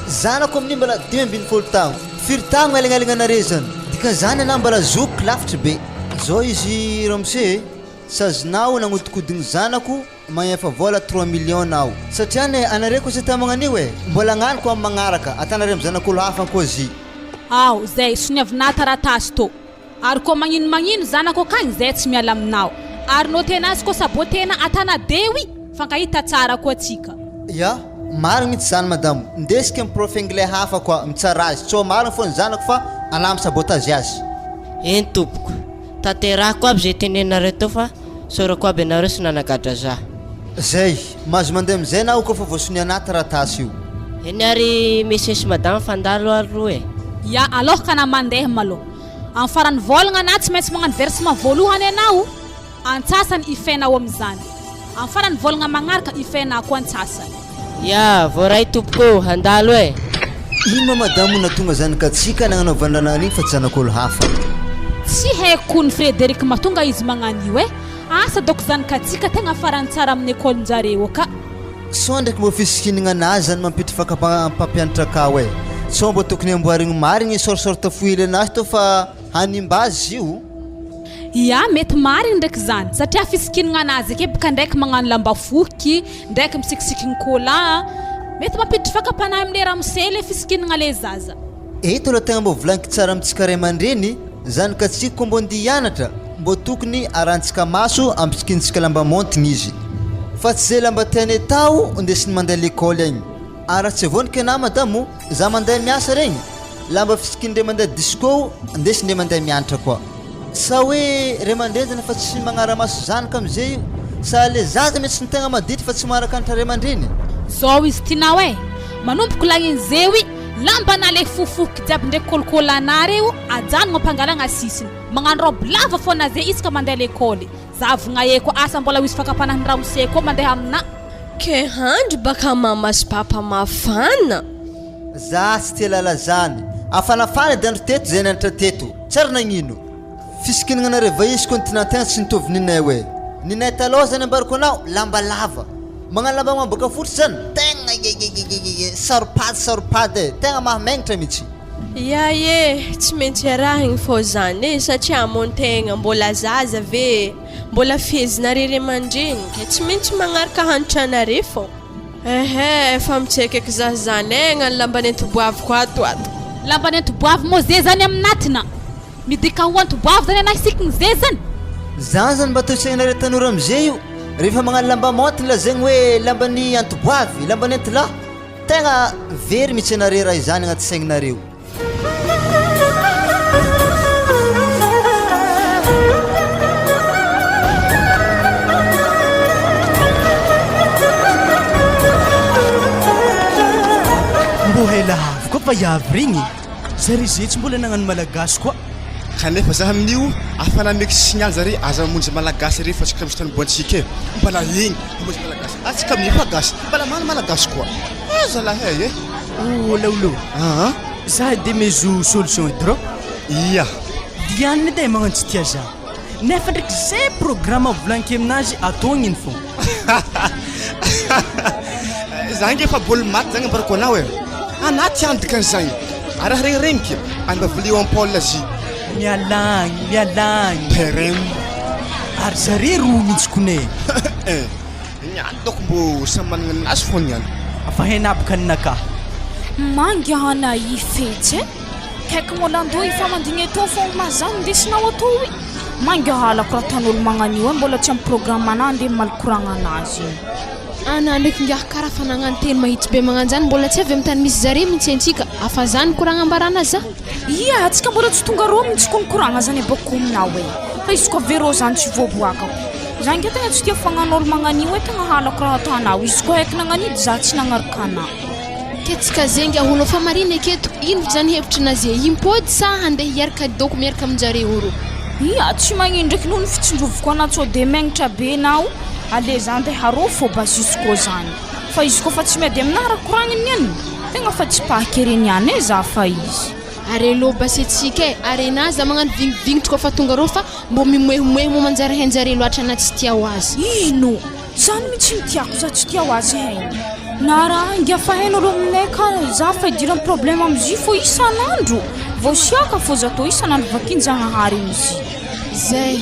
zanako amin'ny mbola 5 tagno firy tagno alignaligna zany dikan'izany ana mbola zokiko lavitry be zao izy ramose sazinao nagnodikodigny zanako magnefa vola 3 millions nao satria ne anare koa tsy tamagnan'io e mbola agnaniko amin'ny magnaraka atanare amin'ny zanak'olo hafa ankozy ao zay soniavina taratasy to ary koa magnino zanako akagny zay tsy miala aminao ary no tenazy koa sabotena atana dewi fankahita tsara koa atsika ya marigny mihitsy zany madamo ndesika amin'ny prof anglais hafa koa mitsara azy tsao marigny foa ny zanako fa alamy sabotazy azy eny tompoko tanterako aby zay tenenareo to fa sorako aby anareo sy nanagadra za zay mahazo mandeha amizay na koa fa voasony ana taratasy io eny ary mesesy madama fandalo aloha e ya alohaka na mandeha malo amin'ny farany volagna ana tsy maintsy magnano versement voalohany anao antsasany ifenao amin'izany amin'ny farany volagna magnaraka ifenako antsasany ya voaray tompoko handalo e ino ma madamo natonga zanakatsika nagnanaovandrana an'igny fa tsy zanak'olo hafa tsy haiko ny Frederic matonga izy magnan'io e asa doko zanakatsika tegna farany tsara amin'ny école-njareo aka so ndraiky mbo fisikinagna anazy zany mampity fakapampianatra akao e so mbo tokony amboarigny marigny sorsorta foily anazy to fa hanimbazy io ya mety marigny ndraiky zany satria fisikinagna anazy ake baka ndraiky magnano lamba foky ndraiky misikisikiny cola mety mampiditry fakapanahy amile ramose le fisikinagna le zaza eto aloha tegna mbo volaniky tsara amitsika ray aman-dreny zanakatsika koa mbo andeha hianatra mbo tokony arantsika maso ampitsikintsika lamba montigny izy fa tsy zay lamba tiany tao ndesiny mandeha l'école agny ary tsy vonika ana madamo za mandeha miasa regny lamba fisikindre mandeha disco ndesindre mandeha mianatra koa sa hoe ray aman-dreny zany fa tsy magnara-maso zanaka amizay io sa le zaza mety sy ny tegna madity fa tsy magnaraka anatra ray aman-dreny zao izy tinao e manompoko lagniny zewi lamba na le fofoky jiaby ndraiky kolokolanà reo ajanogna ampangalagna sisiny magnano robe lava foana zay isaka mandeha l'école zavogna eko asa mbola ho izy fakapanahy ramose koa mandeha amina ke handry baka mama sy papa mafana za tsy tia lala zany afanafana dia andro teto zay nianatra teto tsara nagnino fisikinagna anare vaisy continentin tsy nitovy ninay hoe ninay taloha zany ambariko anao lamba lava magnano lamba mabaka fotsy zany tegna saropady e tegna mahamagnitra mihitsy ye tsy maintsy arahigny fô zany e satria amontegna mbola zaza ve mbola fezinare ray aman-dreny ke tsy maintsy magnaraka hanitranare fô efa mitsekaiky za zany agnano lambanentoboavy koa ato lambanentoboavy moa zay zany aminatina midika ho antoboavy zany anay sikiny zay zany zany zany mba tosainare tanora amizay io rehefa magnano lamba montigny la zegny hoe lambany antoboavy lambany antilahy tegna very mihitsy anare raha izany agnaty saigninareo fa iavy regny zare zay tsy mbola nagnano malagasy koa kanefa zaho amin'io afana meky signaly zare aza mamonjy malagasy re fa tsika misy tanomboantsika e mbala egny mamonjy malagasy atsika amin'ny fa gasy mbala mana malagasy koa zalahay e laolo za de mezo solution hidro iya dianina edy magnano tsy tia za nefa ndraiky zay programme volaniko aminazy atony iny fo za nge fa bôly maty zagny ambarako anao e anaty andika an'izagny araha regniregniky anibavali en paul azy mialagny terrain ary zare roa mihitsy kone niany doko mbo samy managna anazy fo niany afa henabaka ninaka mangana ifetsy kaiky molandoi fa mandigny atao fo mazany ndesinao atao i mangahalako raha tan'olo magnanio mbola tsy amin'ny programme ana andeha malikoragna anazy ana ndraiky ngiah karaha fa nagnano teny mahitsy be magnano zany mbola tsy avy amin'ny tany misy zare mihitsy antsika afa zany koragna ambarana za ia atsika mbola tsy tonga rô mihitsy ko nikoragna zany abako aminao e fa izy koa verô zany tsy voaboakako za nge tegna tsy tia fagnan'olo magnanio e tegna halako raha atanao izy koa haiko nagnanidy za tsy nagnaraka ana ketsika zengy aholo fa marina aketo ino zany hevitra nazy impôdy sa handeha hiaraka doko miaraka aminjare oro ia tsy magnino ndraiky noho ny fitsindrovoko ana tsy de magnitra be nao ale za andeha harô fô basisiko zany fa izy koa fa tsy medy aminara koragniny any tegna fa tsy pahakereny any e za fa izy are lo basetsika e arena za magnano vignivignitra koa fa tonga rô fa mbo mimoemoe mo manjary hainjare loatra na tsy tia ho azy ino zany mihitsy mitiako za tsy tia ho azy hainy na raha inga fa hain'olo aminay ka za fa idirany problème am'izy fo isan'andro voasiaka fô za to isan'andro vakiny zagnahary am'izy zay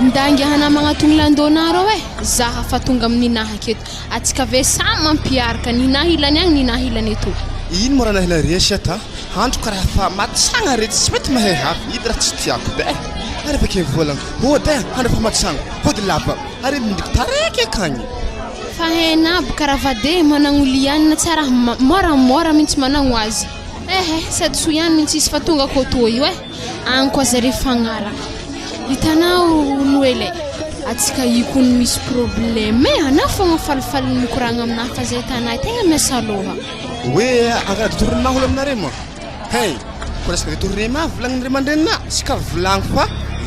ndangy hana magnatony landonaro e zaha fa tonga amin'inaha aketo atsika ve samy mampiaraka ninaha ilany agny ninaha ilany eto ino mo raha nahila resy ata handro karaha fa matsagna rety tsy mety mahay hafy idy raha tsy tiako be ary avake volagna hody handro fa matsagna hody lava ary mindriky tareky akagny fa henabo karavade managno lianina tsara moramora mihitsy managno azy sady so ihany mihitsy izy fa tonga koto io e agny koa zare fagnaraka hitanao noele atsika iko ny misy problème ana fogna falifaliny mikoragna aminahy fa zay tanay tegna miasa loha hoe angara ditorinah olo aminare moa hey koa resaka ditorinema volagninire mandrenina sika volagno fa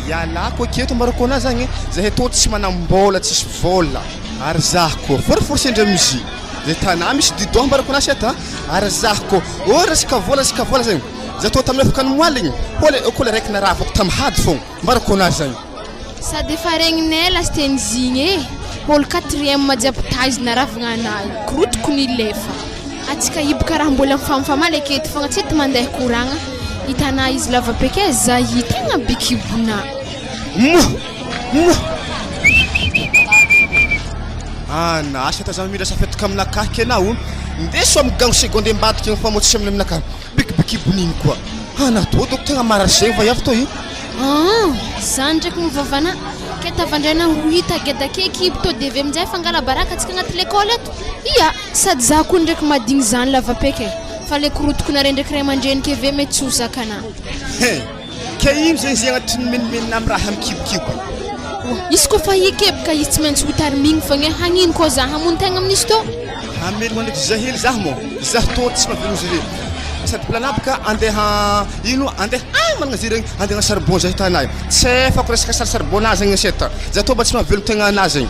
ialako aketo ambarako ana zagny zahay to tsy manambola tsisy vola ary zaho koa forforce indra misy zay tanà misy dido ambarako ana seta ary zaho koa ora sika vola zagny za to tamin'ny afaka moaligny kola raiky naravako tamihady fogna mbarako ana zagny sady efa regninay lasteny zigny e olo 4e jiaby tazy naravagna anahy korotoko nilefa atsika iboka raha mbola mifamifamaly aketo fogna tsy ety mandeha koragna hitanà izy lavapeke za tegna bikibona ana asa ta za mila safetaka aminakahy anao ndeso amin'ny gagno seconde ambadika igny famotsisy amin'ny aminakahy bikiboniny koa ana to doko tegna marasegny fa iavy to io zany ndraiky mivavana ke tavandraina ho hita gedake kibo to de avy aminjay fangala baraka atsika agnaty lekôly eto ia sady za koa ndraiky madigny zany lavapeke fa le korotoko nare ndraiky ray aman-drenike ave mety tsy hozakana ke ino zegny zay agnatin'ny menimenina amin'ny raha mikibokibo izy koa fa ikeboka izy tsy maintsy ho tarimigny fogna hagnino koa za hamono tegna amin'izy to hamelo mandraiky za hely zaho mo zaho to tsy mahavelonzy re sady planabaka andeha ino andeha managna zay regny andeha sarbon za hitanay tsy efako resaka sarsarbona zagny aseta za to mba tsy mahavelo tegna ana zagny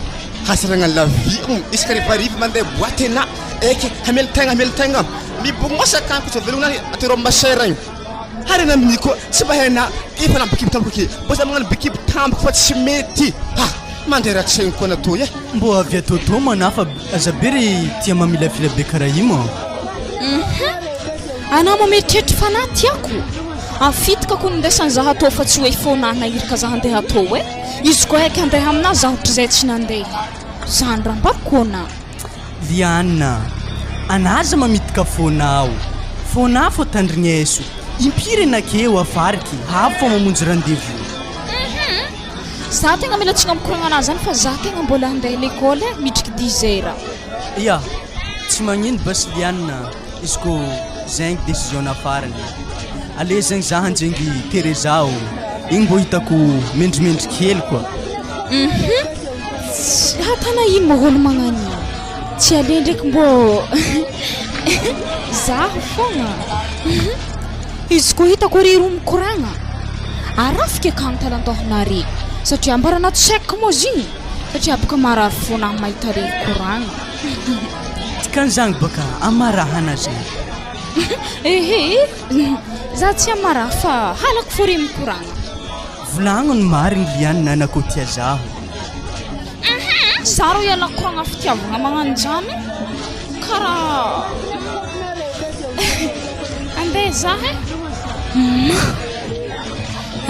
hasaragna lavi isaka rivariva mandeha boaty ana eky hamelo tegna mibognosakany ko tsy mahavelogna atero maseragny harina amin'ny koa tsy mba haina efa nabikiby tampoka ke mbo za magnano bikiby tampoka fa tsy mety mandeha ratsegny koa natao e mbo avy atoto mana fa azabery tia mamilafila be karaha imo ana mameritreritry fa na tiako afitika ko nindesany za atao fa tsy hoe fônahy nahirika za andeha atao e izy koa haiky andeha amina za ohatra zay tsy nandeha zany raha mbarikona liana anaza mamitika fônao fôna fô tandrigneso impiry nakeo afariky avy fa mamonjy rendez-vous za tegna mila tsy namikoragna anazy zany fa za tegna mbola andeha lekôly mitriky 10 heures ia tsy magnino basy liana izy ko zegny décision nafarany ale zegny za hanjengy terezao igny mbo hitako mendrimendriky hely koa hatana ino mba olo magnanio tsy ale ndraiky mbo zaho fogna Izy koa hitako ry roa mikoragna arafika akagny talantohanare satria ambarana tsaiky moa zigny satria baka marary foana mahita ry koragna tikan'izany baka amarahana zany ehe za tsy amara fa halako fo ry mikoragna volagno ny mariny liany nanako tia zaho za ro ialako koragna fitiavagna magnano zany karaha andeha za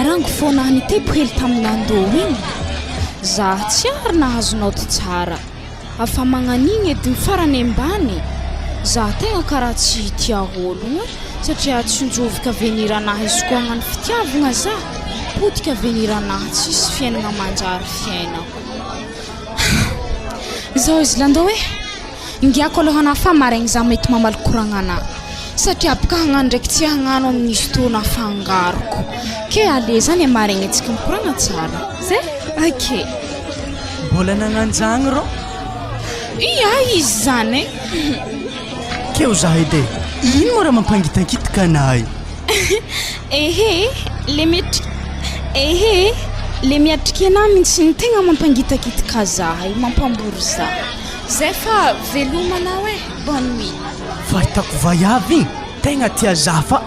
rango foanahany tepo hely taminandô igny za tsy ary nahazonao ty tsara afa magnan'igny edy ny farany ambany za tegna karaha tsy tia ologno satria tsy njovika aveniranahy izy koa hagnano fitiavagna za potika aveniranahy tsisy fiainagna manjary fiainako zao izy landô hoe ngiako alohana fa maraigny za mety mamaly koragnanahy satria baka hagnano ndraiky tsy hagnano amin'izy tona fangaroko ke ale zany amaraigny antsika mikoragna tsara zay ake mbola nagnanjagny ro ia izy zany keo zaho edy ino moa raha mampangitakitaka anahy ehe le miatriky anahy mihitsy ny tegna mampangitakitaka zahay mampambory za zay fa velomanao bonne nuit fa hitako vaiavy igny tegna tia zaho fa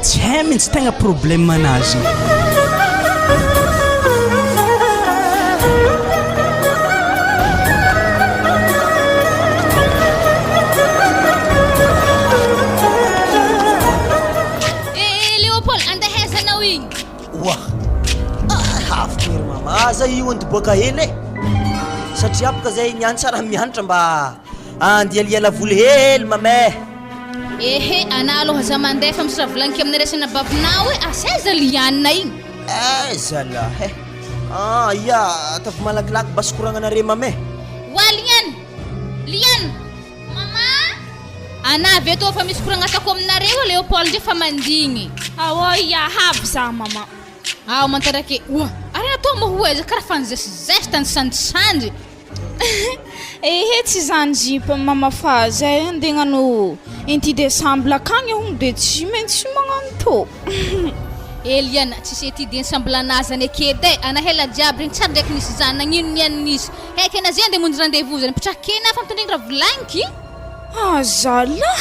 tsy hay mihitsy tegna problème anazy aza io andiboaka hely satria apaka zay niany tsara mianatra mba andialiala voly hely mamay ehe ana aloha za mandeha fa misy raha volaniko amin'ny resana babinao hoe asaiza lianina igny zalahy ia atafa malakilaky basy koragnanare mamay wa liana mama ana avy eto fa misy koragna atako aminareo Léopold ndre fa mandigny awa ia havy za mama ao mantarake wa arena to mohueza karaha fanzesizesta ny sandisandry ehe tsy zany jipa mama fa zay andegnano inty décembre akagny hon de tsy maintsy magnano to Eliana tsy sety décembre anazany akedy ana hela jiaby regny tsara ndraiky nisy zany nagnino niany nisy heky ana zay andeha monjy rendez-vous zany pitrakena fa mitondregny raha volanky zala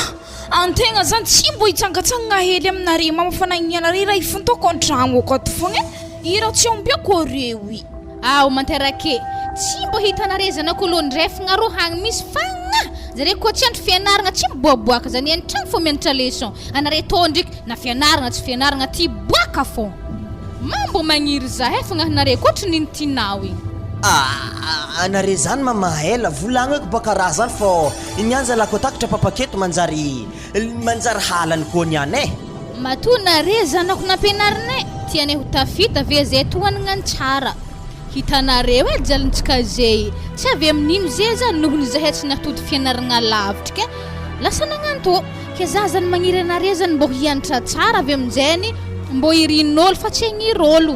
antegna zany tsy mbo hitsangatsangana hely aminare mama fa nagninianare raha ifontoko an-tragno akoto fogna ira tsy ombiako reo i ao manterake tsy mbo hitanare zany ako aloha ndrefagna ro hagny misy fagna zare koa tsy andro fianaragna tsy miboaboaka zany an-tragno fo mianatra leçon anare to ndraiky na fianaragna tsy fianaragna ty boaka fo mambo magniry za fagnahinare koatra niny tinao igny anare zany mamahela volagno eky baka raha zany fô inianja lako takatra papaketo manjary halany koa niany matonare zanako nampianarinay tiane ho tafita ve zay tohanagna tsara hitanareo jalintsika zay tsy avy amin'ino zay zany nohony zahay tsy natody fianaragna lavitra ke lasa nagnano to ke za zany magniry anare zany mbo hianatra tsara avy amin'izany mbo irin'olo fa tsy hagnir'olo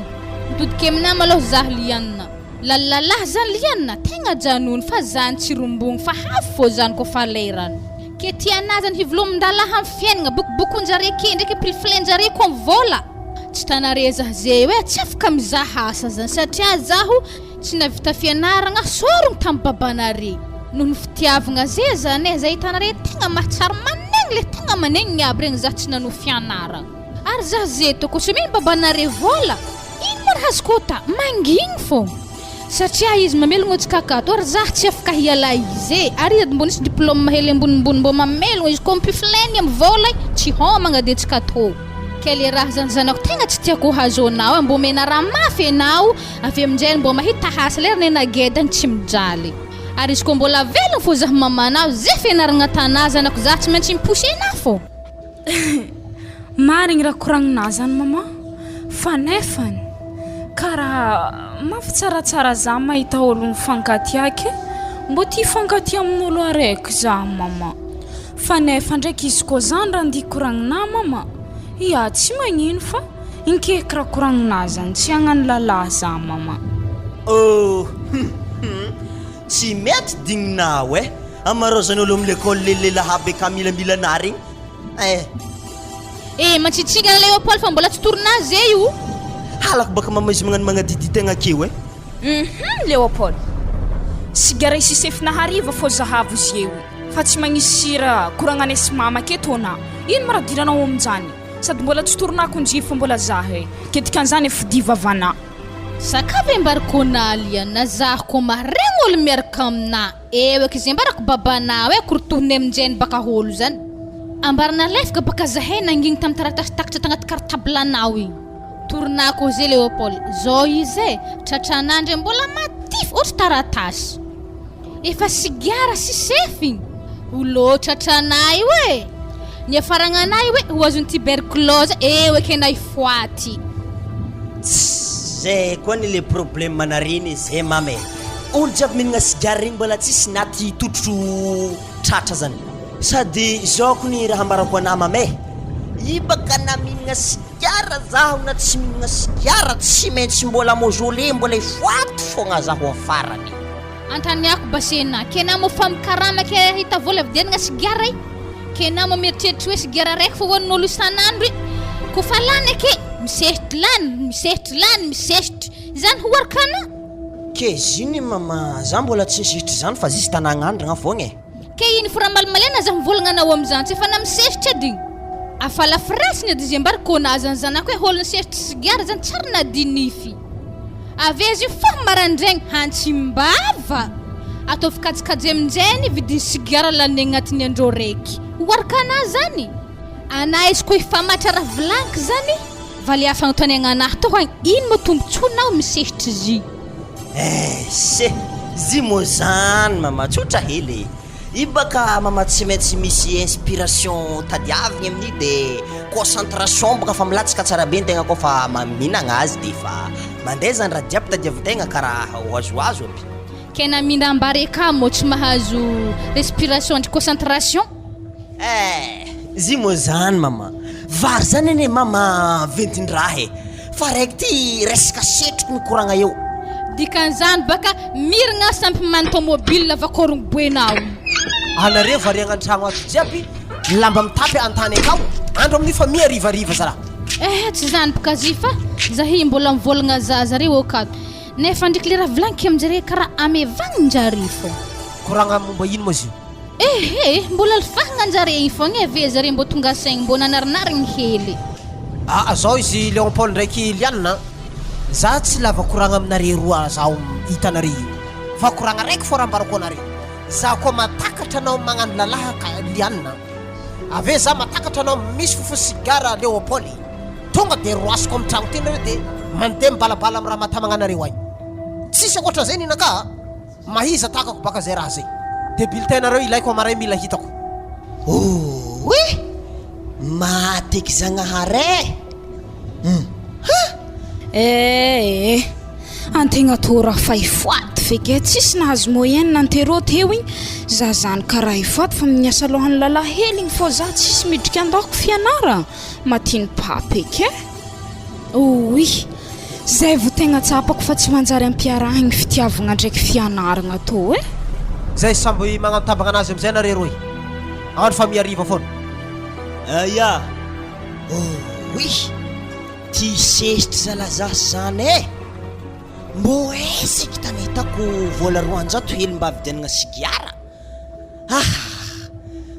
mitodika aminah maloha zah lianina lalalalah zany lianina tegna janony fa zany tsy rombogny fa hafy fô zany ko fa lerany ke tiana zany hivelomindalaha amin'ny fiainagna bokonjare ke ndraiky priflenjare ko vola tsy tanare zah zay hoe tsy afaka mizaha asa zany satria zaho tsy navita fianaragna sorogny tamin'ny babanare noho ny fitiavagna zay zany zay hitanare tegna mahatsara manegny le tegna manegny aby regny zah tsy nano fianaragna ary zah zay toko tsy mino babanare vola ino mora hazokota mangigny fô satria izy mamelogno atsika akato ary zah tsy afaka hiala izy ary izy mbo nisy diplôme mahely ambonimbony mbo mamelogno izy koa mipifileny amin'ny vola tsy homagna de tsika to ke le raha zany zanako tegna tsy tiako hazonao mbo mena raha mafy anao avy aminjay mbo mahita hasa lera nenagedany tsy mijaly ary izy koa mbola velogno fô zah mamanao zay fianaragna tanà zanako zah tsy maintsy mipousse anao fô marigny raha koragnina zany mama fa nefany karaha mafy tsaratsara za mahita olo mifankatiake mbo tia fankatia amin'olo araiky za mama fa nefa ndraiky izy koa zany raha andia koragnina mama ia tsy magnino fa inkeky raha koragnina zany tsy hagnano lalahy za mama tsy mety digninao amarozan'olo amin'ny lekôly lelelahabe ka milambilanary igny Mantsitsigana Léopold fa mbola tsy tournazy io. Halako baka mamaizy magnano tegna keo Léopold sigara isisefina hariva fô zahavo izy eo fa tsy magnisy sira koragnane sy mama ketona ino maradiranao amin'izany sady mbola tsy tournako njifo fa mbola zahe ketikan'izany efa divavana sakave mbarkonali na zahko maregny olo miaraka amina eky izy mbarako babanao kurtourne aminjeny baka holo zany ambarana lefaka baka zahe nangigny tam taratasy takatra tagnaty cartablanao igny tournako zay Léopold zao izy tratranandre mbola matify ohatry taratasy efa sigara sy sefy ulo tratranay we ny afaragnanay we hoazony tuberculose eky nay foaty zay koa ny le problème manariny zay mame olo jiaby mihinagna sigara regny mbola tsisy naty tototro tratra zany sady zao ko ny raha ambarako ana mame ibaka na mihinagna sigara zaho na tsy mihinagna sigara tsy maintsy mbola mozole mbola ifoaty fogna zaho afarany antaniako basena kena mo famkarama ke hita vola vidianagna sigara kena mo mieritreritry hoe sigara raiky fa hoanin'olo isanandro ko fa lany ke misehitry lany zany hoarikana ke ziny mama za mbola tsy nisehitry zany fa zisy tanagnandrigna fogna ke iny foramalimalena za mivolagna amin'izany tsy efa namisehitry edy afala frasiny edy izy mbarikona zany zanako hoe holo nisehitry sigara zany tsara nadinify ave izy fa marandraigny hantsimbava atao fikajikajy aminjeny vidiny sigara lany agnatiny andro raiky hoarikana zany ana izy koa ifamatra raha vilanky zany valy afagnatoniagna anahy tao ino mo tombotsonao misehitry zy se zy mo zany mama tsotra hely ibaka mama tsy maintsy misy inspiration tadiavigny amin'ny de concentration baka fa milatsaka tsara be ntegna koa fa maminagna azy de fa mandeha zany raha jiaby tadiavitegna karaha oazoazo aby kena minambare ka mo tsy mahazo respiration de concentration zy mo zany mama vary zany ane mama ventindraha fa raiky ty resaka setroky mikoragna eo dikan'izany baka miragna sampimany tomobile vakorogno boenao anareo variagna an-tragno ato jiaby lamba mitapy antany akao andro amin'ny fa miarivariva zara tsy zany baka zy fa zahy mbola mivolagna zazareo akato nefa ndraiky le raha vilanky aminjare karaha amevagninjare fo koragna momba ino mo zy mbola lifahagna anjare igny fogna ave zare mbo tonga saigny mbo nanarinarigny hely zao izy Léopold ndraiky Liana za tsy lava koragna aminare roa zaho hitanare io fa koragna raiky fo raha ambarako anare za koa matakatra anao magnano lalaha ka Liana ave za matakatra anao misy fofo sigara Léopold tonga de roasiko amin'ny tragno tena de mandeha mibalabala amin'ny raha matamagnanareo agny tsisy akoatra zay ninaka mahiza takako baka zay raha zay de bulletinareo ilaiko amaray mila hitako mateky zagnahare antegna to raha fa ifoaty feky tsisy nahazo moyenne nantero teo igny za zany karaha ifoaty fa miasa lohany lalahy hely igny fô za tsisy midriky andako fianara matiny papeky zay vo tegna tsapako fa tsy manjary ampiarahagny fitiavagna ndraiky fianaragna to zay samby magnantabagna anazy amizay nare roy andro fa miariva foana ty sesitry zalazah zany mbo esiky tany hitako vola 200 hely mba vidianagna sigara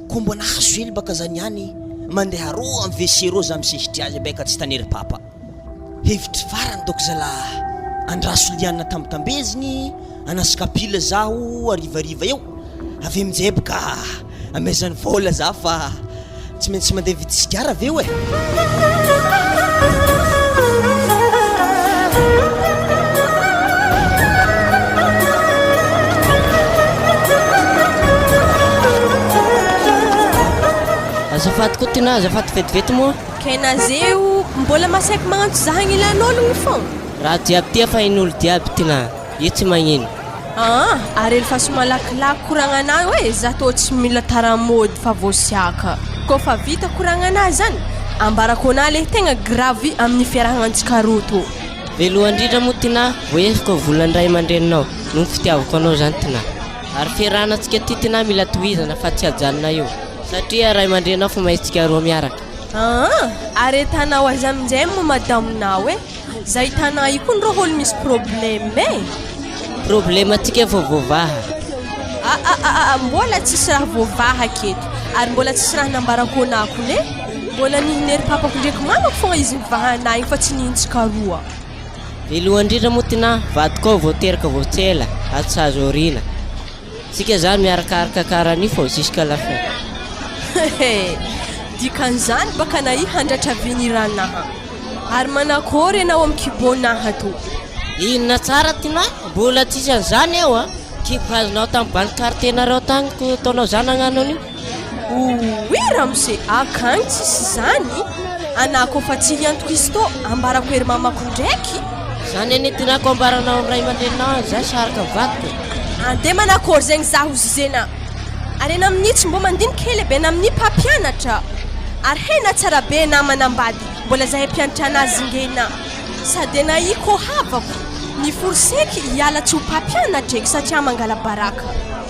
ko mbo nahazo hely baka zany hany mandeha roa amin'ny WC rô za misesitry azy beka tsy tanery papa hevitry farany doko zala andraso Liana tambezigny anasikapila zaho arivariva eo avy aminjay baka amezany vola za fa tsy maintsy mandeha vidy sigara avy eo azafady koa tena azafady vetivety moa kena zeo mbola masaiky magnantso zahagny ilan'ologny fogna raha jiaby ty fa in'olo diaby tena io tsy magnino arely fa somalakilaky koragnanahy hoe za tô tsy mila taramody fa voasiaka ko fa vita koragnanahy zany ambarako anahy le tegna gravy amin'ny fiarahagnantsika roto velohandrindra moa tena voefiko volandray aman-dreninao no fitiavako anao zany tena ary fiarahanantsika ty tena mila tohizana fa tsy ajanona io satria ray aman-drenao fa mahitsika roa miaraka aretanao azy amin'izay mo madaminao e zay tanà io koa ndrô olo misy problème e problema atsika vovovaha mbola tsisy raha voavaha aketo ary mbola tsisy raha nambarako anako ne mbola nihinery papako ndraiky mamako fogna izy mivahanay fa tsy nihintsika roa veloha indrindra moa tina vadiko voateraka voatsela atsazo orina tsika zany miarakaraka karany fô jusqu'à la fin dikan'izany baka na i handratra veniranaha ary manakôry ianao amin'ny kibonaha to inona tsara tina mbola tsisy an'izany eo a kibo azonao tamin'ny bankartenareo tagny ko taonao zany agnano an'io oui ramose akagny tsisy zany anako fa tsy hiantoko izy tô ambarako hery mamako ndraiky zany ane tinako ambaranao ray aman-dreninao zay saraka vadiko ande manakôry zegny zaho zizena ary ena amin'itsy mbo mandiniky hely be na amin'ny mpampianatra ary hena tsara be namanambady mbola zahay mpianatra anazy ngena sady na i ko havako ny forseky hiala tsy ho mpampianatra eky satria mangala baraka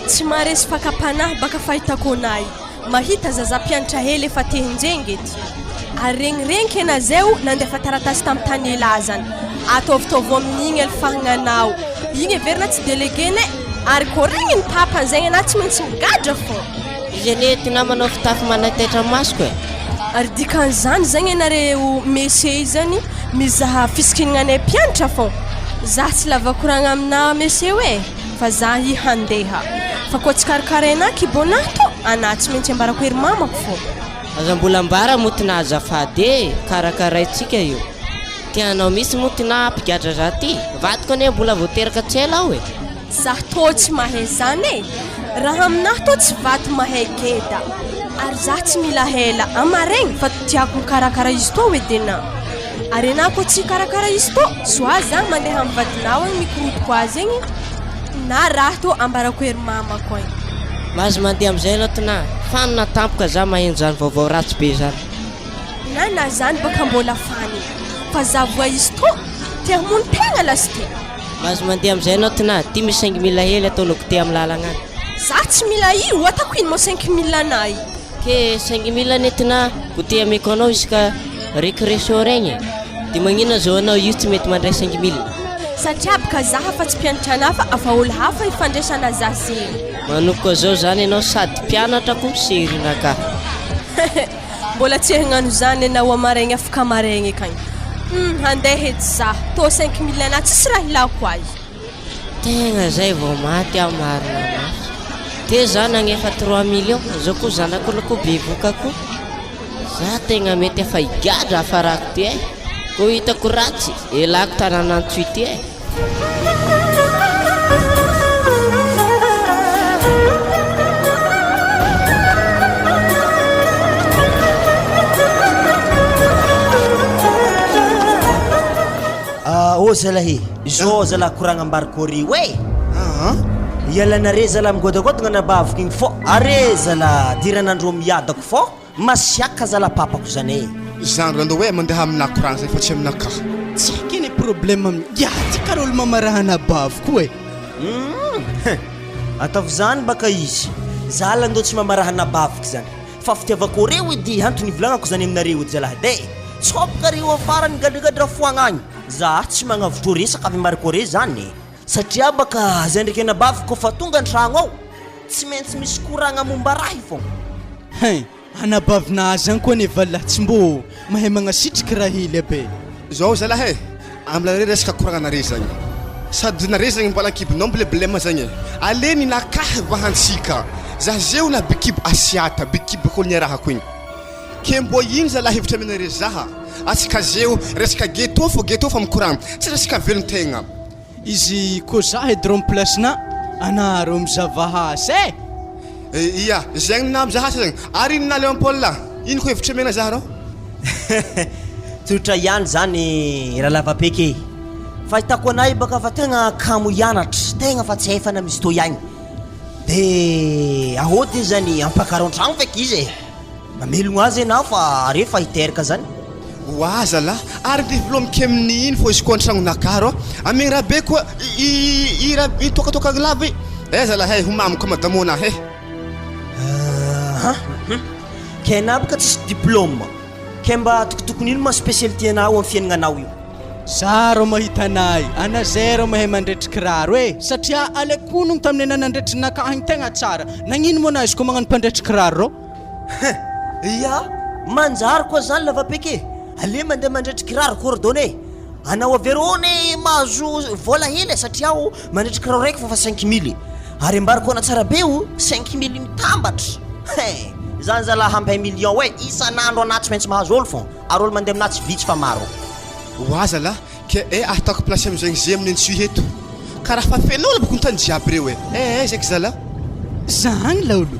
tsy maharesy fakapanahy baka fahitako anay mahita zaza-mpianatra hely efa tehinjengety ary regniregniky ena zao nandefa taratasy tamin'ny tanela zany ataovitaovo amin'igny alifahagnanao igny everina tsy déléguéne ary ko regny ny papany zegny ana tsy maintsy migadra fô izy ane tina manao fitafy manataitra masoko e ary dikan'izany zegny anareo mese zany mizaha fisikinanay mpianatra fô za tsy lavakoragna amina mese hoe fa za i handeha fa koa tsy karakaraina kibonahy to ana tsy maintsy ambarako hery mamako fô aza mbola ambara mo tina azafady karakaraintsika io tianao misy mo tina mpigadra za ty vadiko ane mbola voateraka tsela ao e za tô tsy mahay zany e raha aminahy tô tsy vato mahay geda ary za tsy mila hela amaregny fa tiako mikarakara izy tô edena ary ana ko tsy karakara izy tô soa za mandeha amin'ny vadinao agny mikorotoko azy egny na raha tô ambarako hery mamako agny mahazo mandeha am'izay anao tina fanina tampoka za maheno zany vaovao ratsy be zany na zany baka mbola fany fa za voa izy tô tia hamono tegna lasty mahazo mandeha am'izay anao tina ty misy 5 000 hely ataonao te amin'ny lalagna any za tsy mila io atako ino mo 5 000 anay ke 5 000 ane tina gote ameko anao isaka récréation regny de magnina zao anao io tsy mety mandray 5 000 satria baka za fa tsy mpianatra ana fa afa olo hafa ifandraisana za zegny manoko zao zany anao sady mpianatra ko serinaka mbola tsy hagnano zany anao amaregny afaka amaregny akagny handeha edy za tô 5 000 ana tsisy raha ilako azy tegna zay vao maty aho marina mafy te zany agnefa 3 millions zao koa zanako loko be vokako za tegna mety efa higadra afarako ty e ko hitako ratsy elako tanàna antsoy ty e ô zalahy zao zala koragna ambarikory we ialanare zala migodagodagna nabavako igny fô are zala diranandro miadako fô masiaka zala papako zany zandro andao hoe mandeha amina koragna zay fa tsy aminaka tsy keny problème ya ty karaha olo mamarahana baviko e ataovy zany baka izy za landao tsy mamarahana baviko zany fa fitiavako reo edy antony volagnako zany aminareo edy zalahy de tsôpaka reo afarany gadragadra foagna agny za tsy magnavotro resaka avy mariko re zany satria baka zay ndraiky anabaviko fa tonga antragno ao tsy maintsy misy koragna momba rahy fô anabavinazy any koa ne vala tsy mbo mahay magnasitriky raha hely abe zao zalahy amilare resaka koragna nare zagny sady nare zagny mbola kibinao mblebelema zagny aleny nakahy vahantsika za zeo na bikibo asiata bikibo kolniarahako igny ke mbo igny zalahy hevitra aminare zaha atsika zeo resaka geto fa amin'ny koragna tsy resaka velon-tegna izy ko za edron placena anaro mizavahasy iya zegny na mizahasy zegny ary ino na Léopold la ino ko hevitra amena za rô tsotra ihany zany raha lavapeky fa hitako anay baka fa tegna kamo hianatra tegna fa tsy efana misy tô ihagny de ahody zany ampakaron-tragno feky izy mamelogno azy anao fa rehefa hiteraka zany wa zala ary developpeke amin'ino fô izy koa antragnonaka rô amegny raha be koa i raha itokatokagny lava zala hay homamiko madamona ke na baka tsisy diplôme ke mba tokotokony ino ma spécialité anao amin'ny fiaignananao io za rô mahita anay ana zay rô mahay mandretry kiraro e satria alekonogno tamin'ny nanandretry nakahigny tegna tsara nagnino moa anazy ko magnano mpandretry kiraro rô ya manjary koa zany lava-peke ale mandeha mandretry kiraro coordonné anao averone mahazo vola hely satria o mandretry kiraro raiky fa 5 000 ary ambary koa na tsara be o 5 000 mitambatra zany zala hampay million hoe isan'andro anaty maintsy mahazo olo fô ary olo mandeha aminaty vitsy fa maro oaza la ke ataoko place am'zagny zay amin'ny antsuy eto karaha fa fenolo boko nytany jiaby reo zaiky zala zagny laolo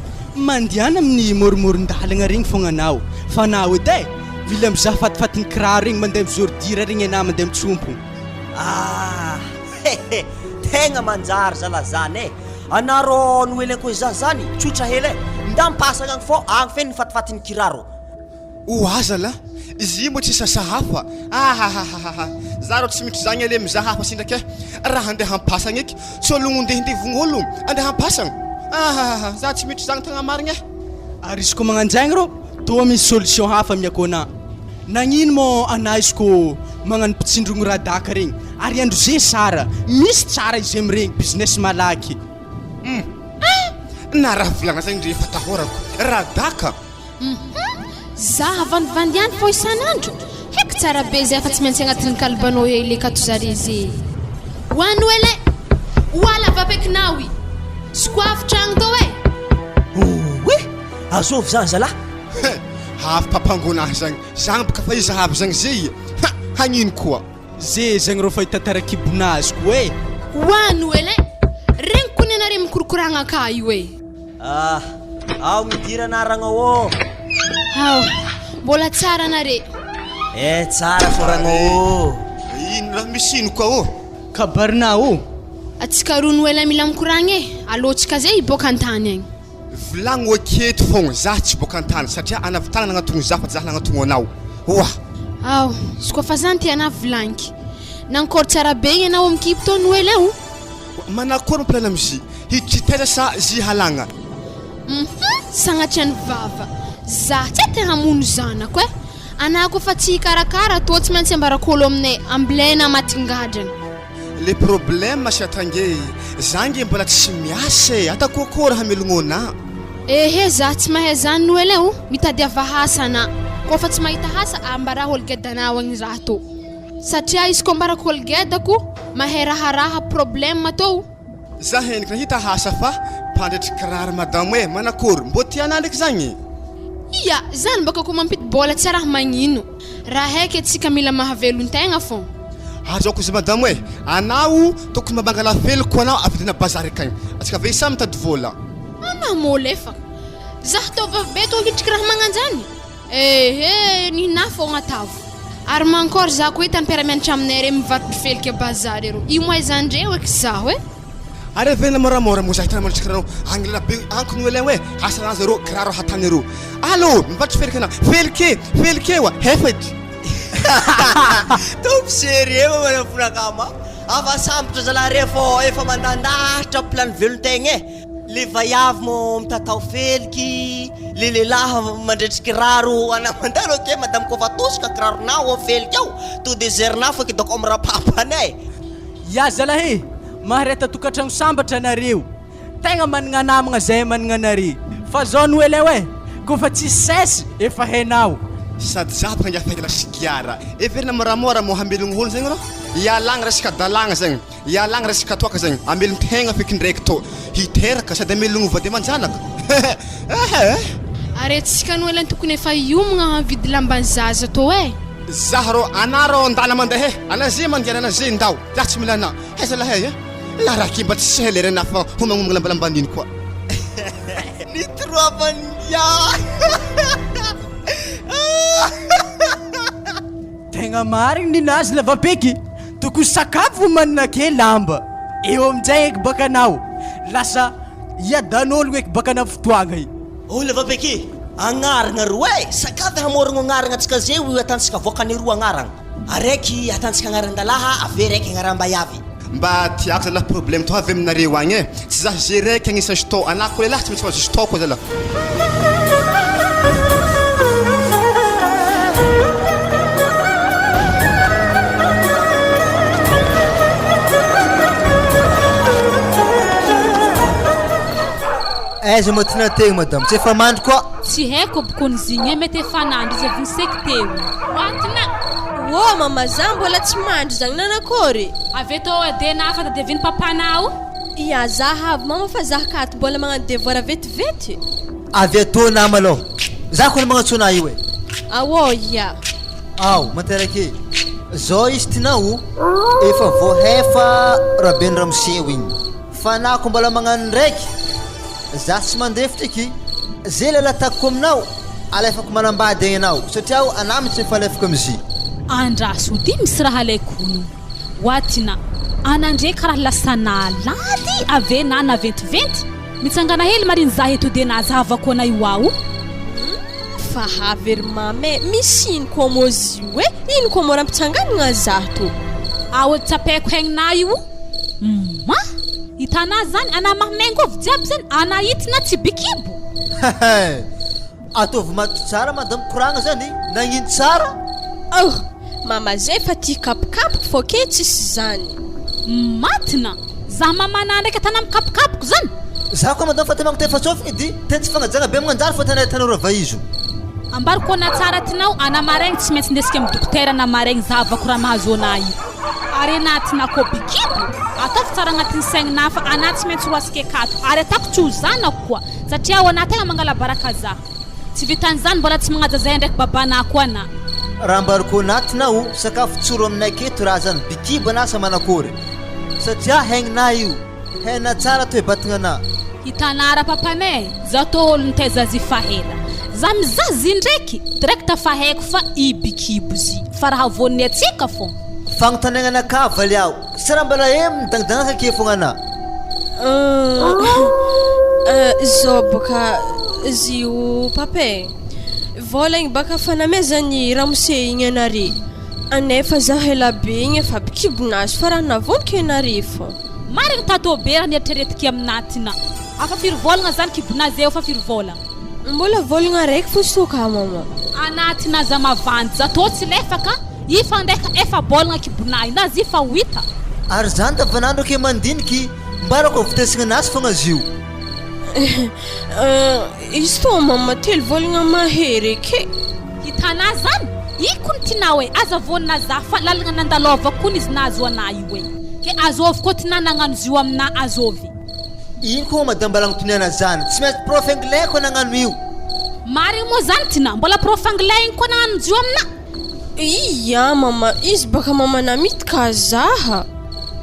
mandiana amin'ny morimoron-dalagna regny fogna anao fa anao edy vila mizaha fatifatin'ny kiraro regny mandeha mizordira regny anao mandeha mitsompo tegna manjary zala zany anaro noelako iza zany tsotra hely nda mipasagna agny fô agny fe ny fatifatin'ny kiraro oaza la izy mo tsy sasa hafa za rô tsy mitry zagny ale mizaha hafa sindraka raha andeha hampasagna eky tsy ologno ndehindevogno andeha hampasagna za tsy mitry zagny tegna marigna ary izy ko magnanjaigny rô toa misy solution hafa miakona nagnino mo ana izy ko magnano mpitsindrogno raha daka regny ary andro zay sara misy tsara izy amiregny business malaky na raha volagna zagny ndre efa tahorako raha daka za vandivandy ihany fô isan'andro haiko tsara be zay fa tsy maintsy agnatin'ny kalibanao hely kato zare izy hoano ele oala vapekinao sokoavitragno tao oe azovy zany zala havy papangonahy zagny zagny baka fa izy havy zagny zay hagnino koa zay zagny rô fa hitantara-kibonazy koa hoano ele regny kony anare mikorokoragna ka io ao midira anaragna ô mbola tsara nare tsara soragna ô ino raha misy ino koa ô kabarina ô atsika roa noela mila mikoragna alôtsika zay iboaka antany agny volagno aketo fogna za tsy boaka antany satria anavitagna nagnatogno za fa za nagnatogno anao oa izy koa fa zany tiana volagniky nankory tsara be igny anao amin'ny kipo tô noela eo manakory miplana amizy hitritaiza sa zy halagna sagnatria ny vava za tsy te hamono zanako ana ko fa tsy karakara to tsy maintsy ambarakolo aminay amblena matingadrany le problème sy atange zangy mbola tsy miasa atakoakory hamelognoana za tsy mahay zany noely eo mitady avahasa ana ko fa tsy mahita hasa ambara holgedanao agny raha to satria izy ko ambarako holgedako mahay raharaha problème to za heniko nahita hasa fa mpandretry kiraro madamo manakory mbo tiana ndraiky zagny ya zany baka ko mampity bola tsy raha magnino raha haiky atsika mila mahavelon-tegna fô azoko izy madamo anao tokony mabangala felo ko anao avidina bazary akagny atsika ve samy mitady vola mola efa zaho tao vavibe to hitriky raha magnanjany nihina fogna tavo ary mankôry za ko hitany mpiara-mianatra aminay re mivarotry feliky bazary ero io moa izandreo eky zaho ary avena moramora mo za hitana mandritry kiraro angla be ankon'olo hoe hasanazy rô kiraro hatagny rô allo mivarotry feliky anao felike wa hefedy tompo sérieux manafonakama afa sambatra zalahy fô efa mandandahatra plano velon-tegna le vaiavy mo mitatao feliky le lehilahy mandretry kiraro anamandalo ke madame kofa tosika kiraronao feliky ao to désernao fa kidako amin'ny rapapanay ya zalahy mahareta tokatragno sambatra anareo tegna managna namagna zay managna anare fa zao noely hoe kofa tsy sesy efa hainao sady zapaka ngiafahila sigiara everina moramora mo hamelogno olo zegny rô ialagna resaka dalagna zegny ialagna resaka toaka zegny amelogno tegna feky ndraiky to hiteraka sady amelogno vady amanjanaka aretsika noely tokony efa iomagna vidy lamban'ny zaza to zaho rô ana rô andala mandeha ana zay mandiana ana zay ndao za tsy mila ana zalahay la raha kimba tsy sehelera ana fa homagnomagna lambalambaniny koa nitroavan'ya tegna marigny ninazy lavapeky tokony sakafo manana ke lamba eo aminjay eky baka anao lasa iadan'olo eky baka ana fotoagna lavapeky agnaragna roa sakafo hamoragna agnaragna atsika zay atansika voakany roa agnaragna araiky atansika agnaran-dalaha ave raiky agnaram-bayavy mba tiako zalahy problème to avy aminareo agny tsy zaho zay raiky agnisa zito anako lehilahy tsy maintsy mahazo zito koa zalahy aiza matina tegna madame tsy efa mandry koa tsy haiko bokon'izigny mety efa nandro izy avonsaiko teo oatina ô mama za mbola tsy mandry zagny nanakory avy tô ede nafata de viny papanao ia zahavy mama fa za kato mbola magnano devoir vetivety avy atô nama aloha za koa magnatsona io e awô ia ao materake zao izy tinao efa voahefa rabeny ramoseo igny fa na ko mbola magnano ndraiky za tsy mandefitra iky zay le latako aminao alefako manambady egny anao satria anamy tsy mifalefaka amizy andraso di misy raha alaikono oatina anandre karaha lasa nalady ave na naventiventy mitsangana hely mariny za eto de nazavako anay wao fa havery mame misy ino koa mozy io e ino koa mora mpitsanganagna za to awo tsapeko hegna io ma itana zany anamahmengo avy jiaby zany anahitina tsy bikibo atovy mato tsara madame koragna zany nagnino tsara oh mama zay fa tia kapokapoko fô ke tsisy zany matina za mamana ndraiky atana mikapokapoko zany za koa madame fa temanko tefa tsofigny di tetsy fagnajagna be magnanjary fa tanora vaizo ambariko na tsara tinao anamaregny tsy maintsy ndesika amin'ny dokotera anamaregny zavako raha mahazo anay ary anatina ko bikibo ataovy tsara agnatin'ny saigna fa anaty tsy maintsy roasika akato ary atako tsy ho zanako koa satria ao anategna mangala baraka za tsy vitan'izany mbola tsy magnaja zay ndraiky babanako ana raha ambariko anatinao sakafo tsoro aminay aketo raha zany bikibo anasa manakory satria haigninah io haina tsara toe batagnana hitanara papanay za tô olo nitaiza zy fahela za mizazy ndraiky direct fa haiko fa i bikibo zy fa raha vonny atsika fô fagnotanegnana ka valy aho sy raha mbala midangidangaka ake fognana zao boka zio pape vola igny baka fanamezany ramose igny anare anefa za hela be igny efa bikibonazy fa raha navonika anare fô marigny tato be raha nieritreretiki aminatina afa firovolagna zany kibonazy eo fa firovolagna mbola volagna raiky fo soka mama anatina za mavandy za tô tsy lefaka ifa ndraika efa bolagna kibonay nazy ifa wita ary zany davanandro ake mandiniky mbarako avitesagna anazy fogna zio izy tô mama telo volagna mahery ke hitana zany ikony tinao e aza vonina za fa lalagna nandalova kony izy nazo anay io e ke azovy koa tina nagnano zio amina azovy ino koa madame mbalagna toniana zany tsy maintsy prof anglais koa nagnano io marigny moa zany tina mbola prof anglais igny koa nagnano zio amina iya mama izy baka mama namitika zaha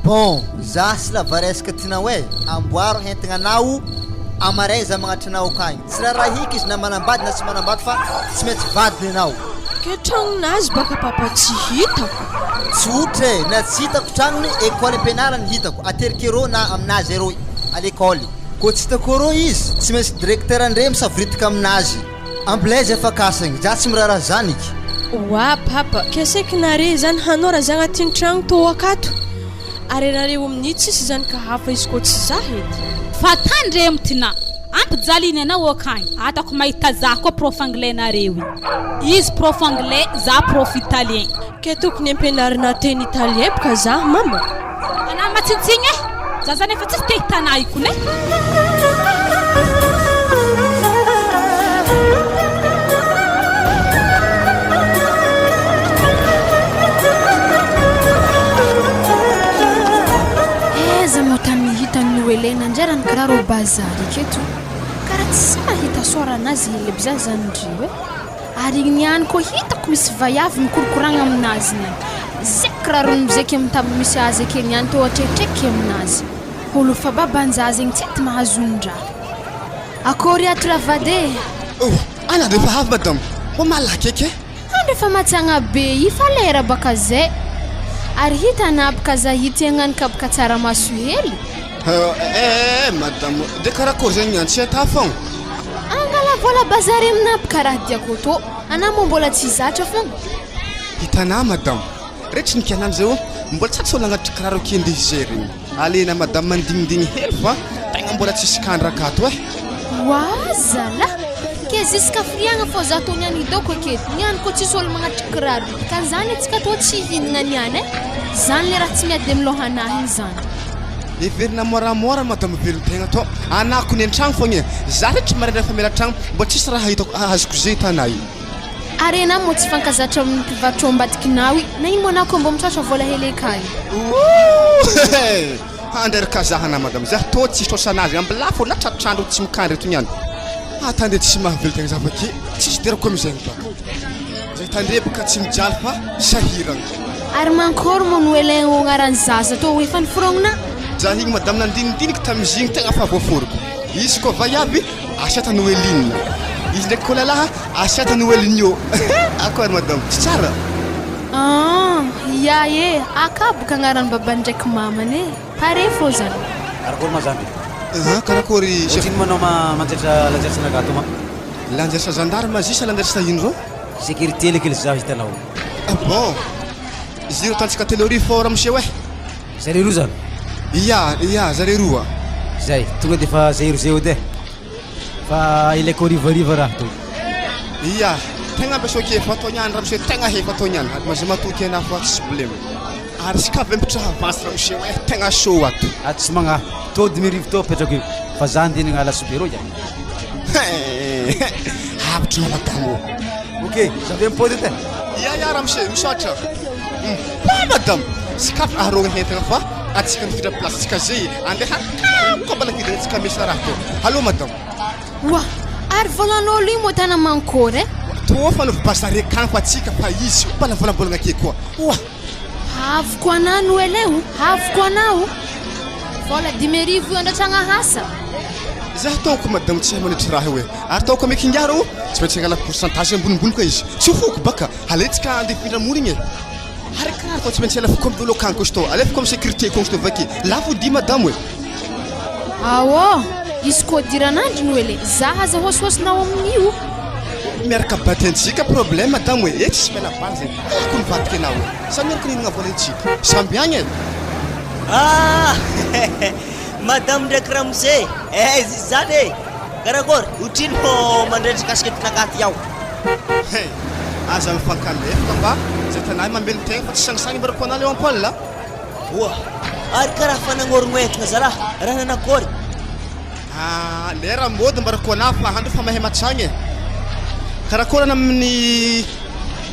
bon za sy lavaresaka tinao e amboaro hentagnanao amaray za magnatranao akagny tsy raha hiky izy na manambady na tsy manambady fa tsy maintsy vadiny anao ke tragnonazy baka papa tsy hitako tsotra e na tsy hitako tragnony école ampianarany hitako aterikero na aminazy eroy à l'école ko tsy hitako ero izy tsy maintsy directeur andre misavoritika aminazy amblaise efa kasagny za tsy miraharaha zaniky wa papa keseky nare zany hanora za agnatin'ny tragno tô akato ary nareo amin'ny tsisy zany ka hafa izy koa tsy za hety fa tandremo tina ampijaliny anao akagny atako mahita za koa prof anglais nareo izy prof anglais za prof italien ke tokony ampianarina teny italien boka za mama ana matsintsiny e za zany efa tsisy te hitanay kone Elena njara nikiraro bazary keto karaha tsy mahita soranazy hely biza zany ndreo ary igny ihany koa hitako misy vaiavy mikorokoragna aminazy niany zay kirarony mizaiky amintabo misy azy ake niany tô atretraiky aminazy olo fa babanjazy igny tsy ety mahazondraha akory atravade ana de fa avy madame ho malaky ake andre fa matsagna be i fa lera baka zay ary hitanabaka za hity agnanika baka tsara maso hely madame de karakory zany niany tsy ata fogna angala vola bazary aminabo karaha diako tô anamo mbola tsy zatra fogna hitanà madame retry nikianany zay o mbola tsatsy olo agnatitry kiraro ake andehizery igny alena madame mandignindigny hely fa tegna mbola tsisy kandra akato e wazala ke ziska friagna fô za tô niany hidoko aketo niany koa tsisy olo magnatitry kiraro ka zany atsika tô tsy hihinagna niany e zany le raha tsy miady amy lohanahy igny zany everina moramora madame velon-tegna to anako ny an-tragno fogna za rehetra maraina fa mela tragno mba tsisy raha hitako azoko zay tanay arena mo tsy fankazatra amin'ny mpivarotra ambadikinao na ino manako mba mitratra vola hely akany anderaka zahana madame za to tsisy trosanazy ambilafo na tratrandro tsy mikandry eto niany atande tsy mahavelon-tegna zavake tsisy derako amizay baka zay tandrebaka tsy mijaly fa sahirana ary mankôry mo no elay agnaran'ny zaza to efa niforognona za igny madame nandinindiniky tamizigny tegna fa voaforoko izy koa vaiavy asiata noeline izy ndraiky koa lalaha asiata noelinio akory madame tsy tsara ya e akaboka agnaran'ny babany ndraiky mamany pare fô zany arakory mazamby karakory chefiny manao manjaitra lanjairisa nagatoma lanjairisa gendarme zisa lanjairisa ino ro sécurité lekely zaho hitanao bon zero tantsika télori fort monsieur we zare roa zany iya zare roa zay tonga de fa zay zay ode fa ilaiko rivariva raha toy iya tegna ampiasoake fatoniany raha monsieur tegna he fatoniany ary maza matoky ana fa tsy problème ary sika vempitra avance raha monsieur we tegna show ato tsy magna to dimy rivo to petrako io fa za andinagna ala supero ja havitra madame ok j'avais un pot de thé iya raha monsieur misoatra madame sika arogna hentagna fa atsika nifidra place tsika zay andeha ko balakidina tsika misy raha to allo madame wa ary volan'olo io mo tana mankôry to fa novobasare kagny fa atsika fa izy mbala volambolagna ake koa oa havoko ana no eleo havoko anao vola dimy rivo io andratragna hasa zah taoko madame tsy manetry raha hoe ary taoko ame kingaro tsy maintsy angala pourcentage ambonimbony koa izy tsy hofoko baka aletsika andefindra mory igny ary karaha fa tsy maintsy alafoko amy dolo akagny kosto alefako amy sécurité kosto vaky lafo di madame hoe awo izy koa diranandry no ele zaha za hosihosinao amin'io miaraka batentsika problème madame hoe e tsisy mena bany zay ako nivadiky anao sa miaraka ninagna vola itsika samby agny madame ndraiky ramose zy zany e karakory otrino fô mandrendry kasiketinakaty ao aza mifankalefaka fa zay tanay mambelony tegna fa tsy sangisagny mbarako anao leo ampolna oa ary karaha fa nagnôrogno entagna zalahy raha nanakory lera mody mbarako anao fa handro fa mahay matsagny karakory ana amin'ny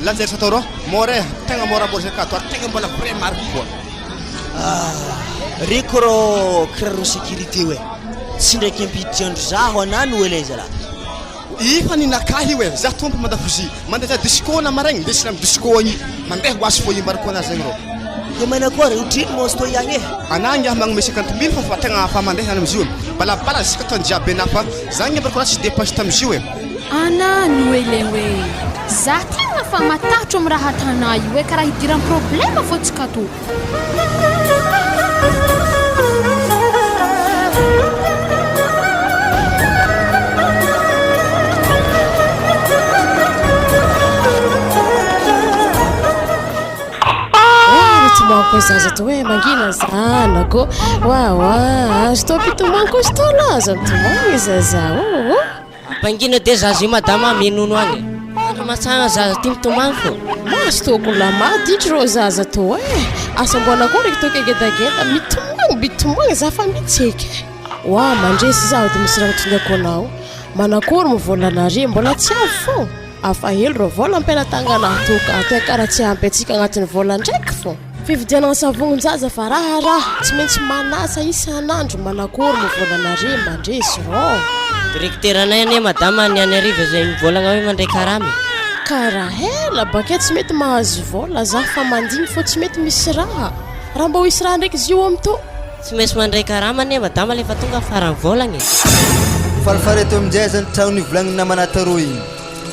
lanjairisa atao ro more tegna moramora zay akato ary tegna mbola vrai marque koa reko rô kiraro sécurité hoe tsy ndraiky ampiditry andro zaho ana no elay zalahy ifa ninakahy hoe za tompo mandafozy mandeha disco na maraigny ndesina amy disco agny mandeha ho azy fo imbarako anazy zegny ro ke manakory otrino mosy to iagny e anagny aho magnome 50 000 fa tegna fa mandeha any amizio balabala zisika tany jiaby ana fa zagny imbarako anazy tsy dépasse tamizio e ana no ele hoe za tegna fa matahotro amy raha tana io hoe karaha hidiran'ny problème fô tsika to Manko zaza to hoe mangina zanako wa stopitomanko stola zantomagny zaza mangina de zaza io madame amenono agny andro matsagna zaza ty mitomanko masy toko lamaditry ro zaza to asa mbona koa reky to kegedageda mitomagny za fa mitseky wa mandresy zaho de misy raha tondako anao manakory mivolanare mbola tsy avy fô afa hely ro vola ampelatangana toka atao karaha tsy ampy atsika agnatin'ny vola ndraiky fô fividianana savognon-jaza fa raha tsy maintsy manasa isan'andro manakory mivolanare mandresy ro directeuranay ane madame niany ariva zay mivolagna hoe mandray karamy karaha hela baka tsy mety mahazo vola za fa mandigny fô tsy mety misy raha mba ho isy raha ndraiky izy io amy to tsy maintsy mandray karama ane madame lefa tonga farany volagny farifareto aminjay zany tragno nivolagniny namana taro igny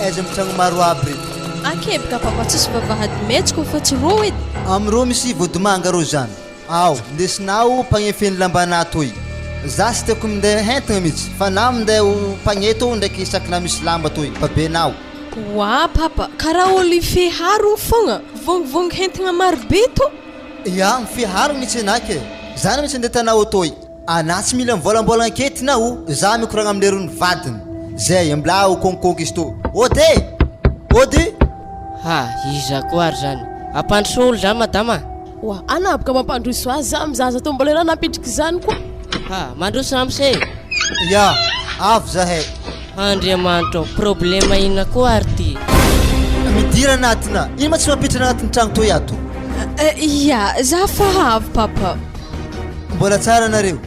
aiza amy tragno maro aby reto akebaka papa tsisy vavahady metsiko fa tsy ro edy amiro misy vodimanga ro zany ao ndesinao pagnefeny lambana toy za sy tiako minday hentagna mihitsy fa na minday pagne to ndraiky isakina misy lamba toy pabenao wa papa karaha olo ifeharo fogna vongivongy hentagna marobe to ya mifeharo mihitsy anake zany mihitsy andeha tanao toy ana tsy mila mivolambolagna ketinao za mikoragna amin'ny lerony vadiny zay ambilao konkonky izy to ody iza koa ary zany ampandrotra olo zany madama Wa anapaka mampandroso azy za mizaza to mbola napitriky zany koa. Ha, mandroso amse. Ya, avy zahay. Andriamanitra, problema ina koa arty. Midira anatina. Ino ma tsy mampiditra anatin'ny tragno toy ato? Ya, za fahavy papa. Mbola tsara nareo.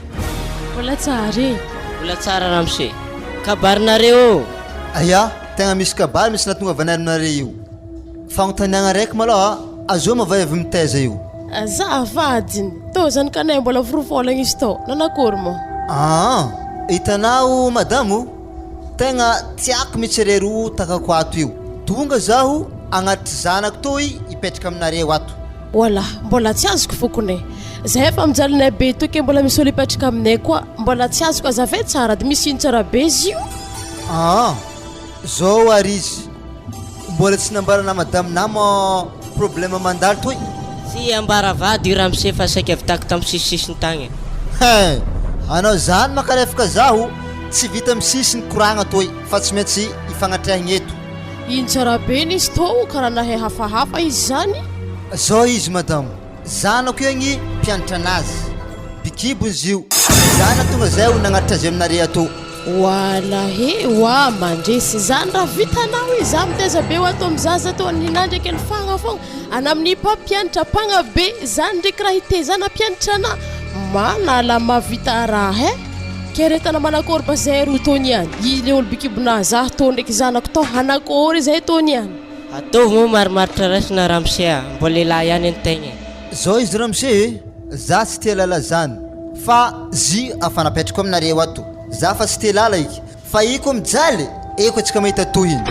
Mbola tsara. Mbola tsara ramse. Kabarinareo. Aya, tegna misy kabary misy natonga vanareo io. Fagnontaniagna raiky malôha, azo mavay avy mitaiza io. Za vadiny. To zany kanay mbola vorovolagna izy to. Nanakory mo? Hitanao madamo, tegna tiako mitsirero takako ato io. Tonga zaho agnaty zanako toy ipetraka aminareo ato. Wala, mbola tsy azoko fokony. Zahay efa mijalinay be to ke mbola misy olo ipetraka aminay koa. Mbola tsy azoko azavay tsara de misy ino tsara be izy io. Zao ary izy. Mbola tsy nambarana madamo nama problema mandalo toy. Si ambara vady ramse fa saika vitako tamin'ny sisisiny tagny. Anao zany makarefaka zaho tsy vita misisiny koragna toy fa tsy maintsy ifagnatrahigna eto. Ino tsara be izy to karaha nahay hafahafa izy zany. Zao izy madamo, zanako igny mpianatra anazy. Bikibo izy io. Zana tonga zay ho nagnatitra azy aminare ato. Wala he, wa mandresy zany raha vitanao izy za mitaiza be ho ato mizaza to ninandry ndraiky ny fagna fogna. Ana amin'ny mpampianatra pagna be zany ndraiky raha hitezana mpianatra ana. Manala mavita raha keretana manakory ba zay ro tony any. Ile olo bikibona za to ndraiky zanako to hanakory zay tony any. Ataovy mo marimaritra raisina ramse mbola elahy ihany antegna. Zao izy ramse, za tsy tia lala zany. Fa zy afa napetrako aminareo ato. Za fa tsy tia lala iky. Fa iko mijaly, eko atsika mahita tohiny.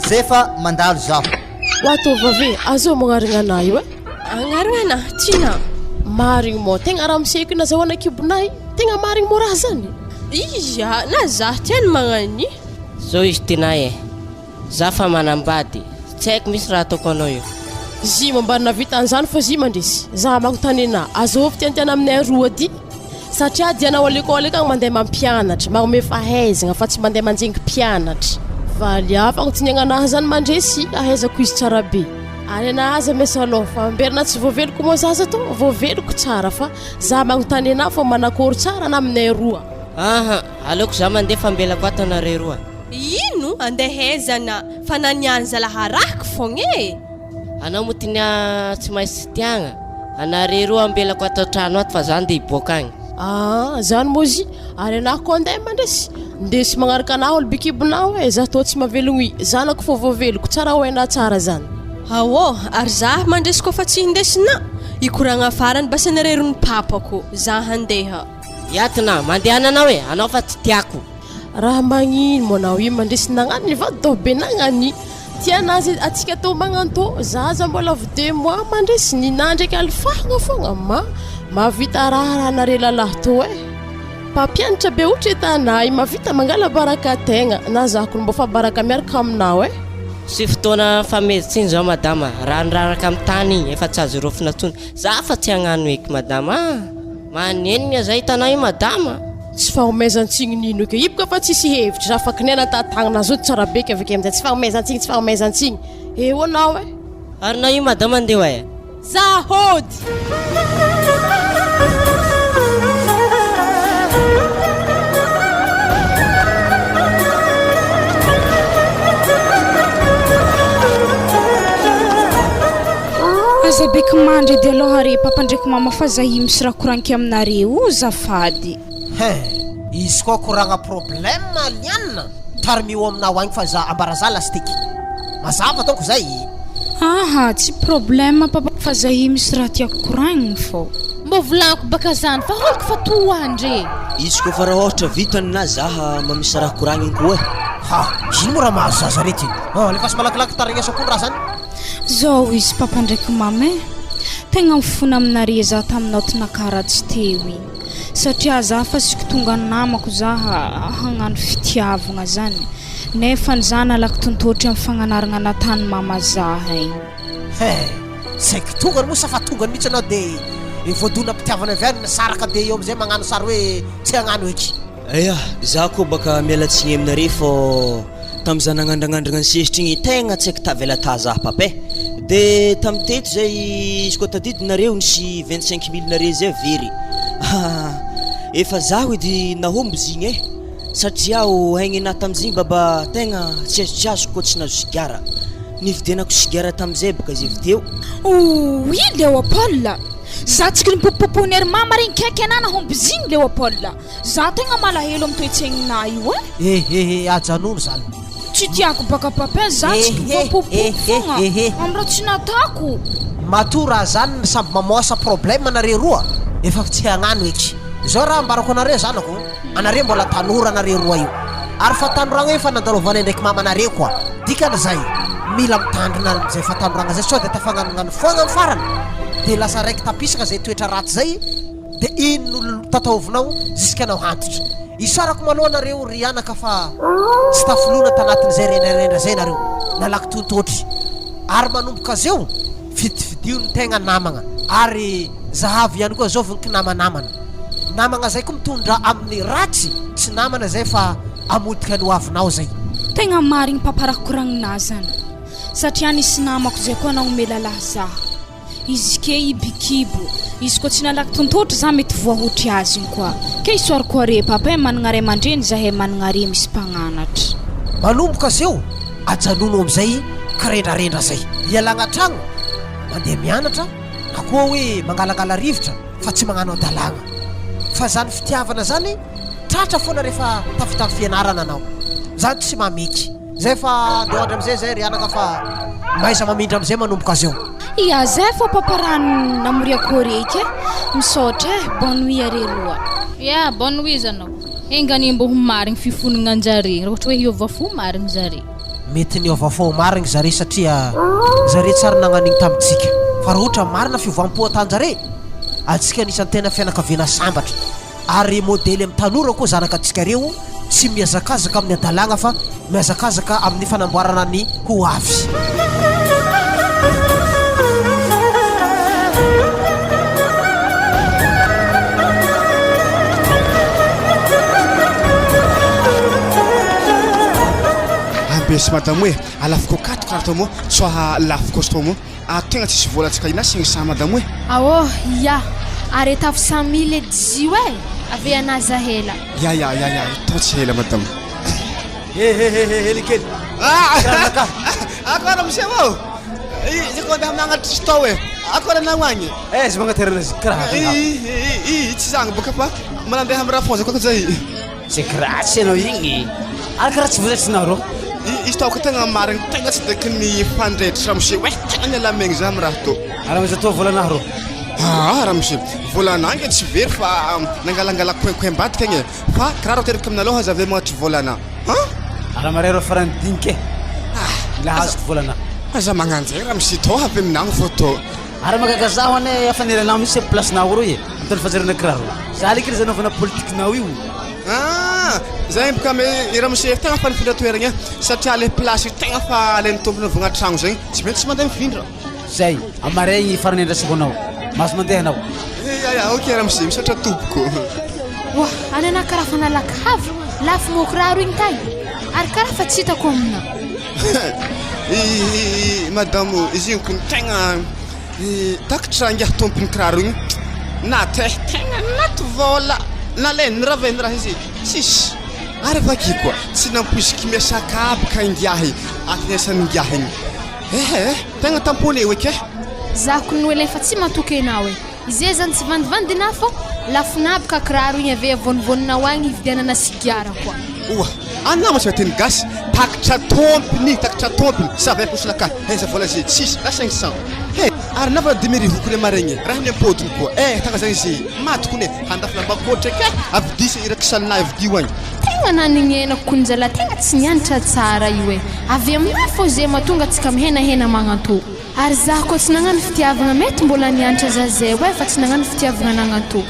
Zay fa mandalo zaho. Wato vave, azo magnarigna ana io Angarigna ana, tina. Marigny mo, tegna ramse ko na zahoana kibonay. Tegna marigny mo raha zany. Iya, na za tiany magnani. Zao izy tinay za fa manambady. Tsy haiko misy raha ataoko anao io. Zy mambarina vitan'izany fa zy mandresy. Za magnotany ana, azovy tiantiana aminay roa dy. Satria dianao alekôly kagny mandeha mampianatra, magnome fahaizagna fa tsy mandeha manjengy mpianatra. Valy afa agnontiniagna anahy zany mandresy, ahaizako izy tsara be. Ary ana aza mesa aloha fa amberina tsy voaveloko moa zaza to, voaveloko tsara fa za magnotany ana fa manakory tsara na aminay roa. Aleoko za mandeha fambelako ato anareo roa. Ino andehezana fa naniany zalaharahako fogna e. Anao motinya tsy maintsy tiagna. Anareo roa ambelako ato trano ato fa zany de iboaka agny. Zany mozy ary anahy koa andeha mandresy. Ndesy magnaraka anahy olo bikibonao e, za to tsy mavelogno zanako fo voaveloko tsara ho ena tsara zany. Ary za mandresy koa fa tsy hindesina. Ikoragna farany basa narerony papako, za handeha. Yatina, mandehana anao e, anao fa tsy tiako. Raha magnino mo anao io mandresy nagnano ny vady be nagnany. Tianazy atsika to magnanto, zaza mbola vy 2 mois mandresy ninandreky alifahagna fogna mavita raha nare lalahy to e. Mpampianatra be ohatra etanay mavita mangala baraka tegna na zako mbo fa baraka miaraka aminao e. Sy fotoana famezitsiny zao madama, raha niraraka amin'ny tany igny efa tsy azo rofina tsony. Za fa tsy hagnano eky madama. Manenina zay hitanao io madama. Tsy fahomezantsiny nino ke ipoka fa tsisy hevitra raha fakiniana tatagnana zao tsara beky avake amin'izay tsy fahomezantsiny. Eo anao e. Ary na io madama andeha e. Za hody. Aza beky mandry edy aloha are papa ndraiky mama fa zahi misy raha koranky aminareo zafady. Izy koa koragna problème liana tarmio aminao agny fa za ambara za lastiky. Mazava donc zay. Tsy problème papa fa zahi misy raha tiako koragniny fô. Mbô volako baka zany fa holoko fa toandre. Izy koa fa raha ohatra vitany na zaha mamisy raha koragniny koa ino mo raha mahazo zaza rety lefa sy malakilaky tarignesa koa raha zany. Zao izy papa ndraiky mama tegna mifona aminare za taminao tinakaratsy teo igny satria za fa siko tonga namako za hagnano fitiavagna zany nefa za nalaky tontotry amin'ny fagnanaragna natany mama zaha igny. Saika tonga mo sa fa tonga mihitsy anao de voadona mpitiavana avy any saraka de eo amizay magnano sary hoe tsy hagnano eky. Za koa baka mialatsigny aminare fô tam'za nagnandrangandragna ny sesitry igny tegna tsy haiko tavela ta za papa dia tamin'teto zay izy koa tadidinareo nisy 25 000 nare zay very. Efa zaho edy nahomby zigny e, satria aho haigny anahy tamin'izigny baba tegna tsy azo koa tsy nazo sigara. Nividianako sigara tamin'izay baka izy avy teo. Oui Léopold, za tsy kiny popoponer mama regny kaiky anah nahomby zigny Léopold. Za tegna malahelo amin'ny toetsaigninah io e. Ajanono zany. Tsy tiako baka papin za tsy voapopopo fogna amin'ny raha tsy natako. Matora zany samby mamoasa problème anareo roa. Efa tsy hagnano eky. Zao raha ambarako anareo zanako, anareo mbola tanora anareo roa io. Ary fa tanoragna io fa nandalovana ndraiky mama anareo koa. Dikana zay mila mitandrina amin'izay fa tanoragna zay sao dia tafagnanognano foagna amin'ny farany. Dia lasa raiky tapisaka zay toetra ratsy zay, dia ino tatahovinao jusqu'anao antitra. Isarako maloha anareo ry anaka fa sy tafilona tanatin'izay renarendra zay nareo nalaky tontotry. Ary manomboka zeo fitifidio ny tegna namagna. Ary zahavy ihany koa zao vonika namanamana. Namagna zay koa mitondra amin'ny ratsy, tsy namana zay fa amodika ny hoavinao zay. Tegna marigny paparakororagninahy zany, satria nisy namako zay koa nagnome lalahy za. Izy ke ibikibo, izy koa tsy nalaky tontotry za mety voahotry azy igny koa. Ke isoary koa re papa managna ray aman-dreny zahay managna re misy mpagnanatra. Manomboka zeo ajanono am'izay karendrarendra zay. Ialagna tragno mandeha mianatra na koa hoe mangalangala rivotra fa tsy magnano adalagna. Fa zany fitiavana zany tratra foana rehefa tafita amin'ny fianarana anao. Zany tsy mameky. Zay fa andoandra am'izay zay ry anaka fa maiza mamindra am'izay manomboka zeo. Ia zay fa paparano namoriako reky misaotra bonne nuit are roa. Ya bonne nuit zanao. Engany mbo ho marigny fifonagna anjare. Raha ohatra hoe hiova fo marigny zare. Mety niova fo marigny zare satria zare tsara nagnanigny tamintsika. Fa raha ohatra marina fivoam-po atanjare, atsika anisan'ny tena fianakaviana sambatra. Ary modely amin'ny tanora koa zanaka atsika reo tsy miazakazaka amin'ny adalagna fa miazakazaka amin'ny fanamboarana ny ho avy. Ambesy madame hoe alafiko akato karaha mo soa lafiko stomo tegna tsisy volantsika inasiny sa madame hoe Awo ya are tafo 100 000 edy ouais ave anaza hela ya totsy hela madame Helikely. Agora monsieur mo izy koa ndeha magnatry tao e akora nagnagny Sy magnaterana karaha tsy zagny baka fa manandeha amin'ny rafonza koa zay sy karatsy anao igny ary karaha tsy vozaitsinao rô izy taoko tegna marigny tegna tsy deky ny fandretra monsieur hoe tegna ny alamegny za amin'ny raha to araha miza toa volanahy rô raha monsieur volana nge tsy very fa nangalangala coin-coin-badika igny fa karaha raha teraka aminaloha aza ave magnatry volana araha maray rô farany dinike lahazoko volana aza magnanjay raha monsieur to avy aminagny fô to araha magagazaho ane afaneranao misy placenao rô e amtany fajarana kiraro za lekely zanaovana politikinao io zay boka me raha monsieur tegna fa nifindra toeragna satria le place tegna fa alain'ny tompony vogna tragno zay tsy maintsy tsy mandeha mifindra zay amaray farany andrasako anao maso mandeha anao ok raha monsieur misaotra tompoko Wah anana karaha fa nalaky havy lafo mo kiraro igny tay ary karaha fa tsy hitako amina madame izy igny koa tegna takatra angiah tompony kiraro igny na tegna naty vola nalainy raveny raha izy tsisy ary vaky koa tsy nampoisiky miasakabaka ingiahy atiniasany ingiahy igny tegna tampone oeke zako ny oela fa tsy matoky anao e izy zany tsy vandivandy na fô lafo nabaka kiraro igny ave avonivoninao agny ividianana sigara koa oa anama tsy teny gasy takatra tompiny savay kosilaka za vola zay tsisy la 500 ary navana 2000 hokony maregny raha ny ampodiny koa tagna zany izy matokony handafina ambakotra ke avidisa iraky salina avidio agny tegna nanignenako kony zala tegna tsy nianatra tsara io e avy aminay fô zay mahatonga atsika mihenahena magnantô ary za koa tsy nagnano fitiavagna mety mbola nianatra za zay hoe fa tsy nagnano fitiavagna nagnantô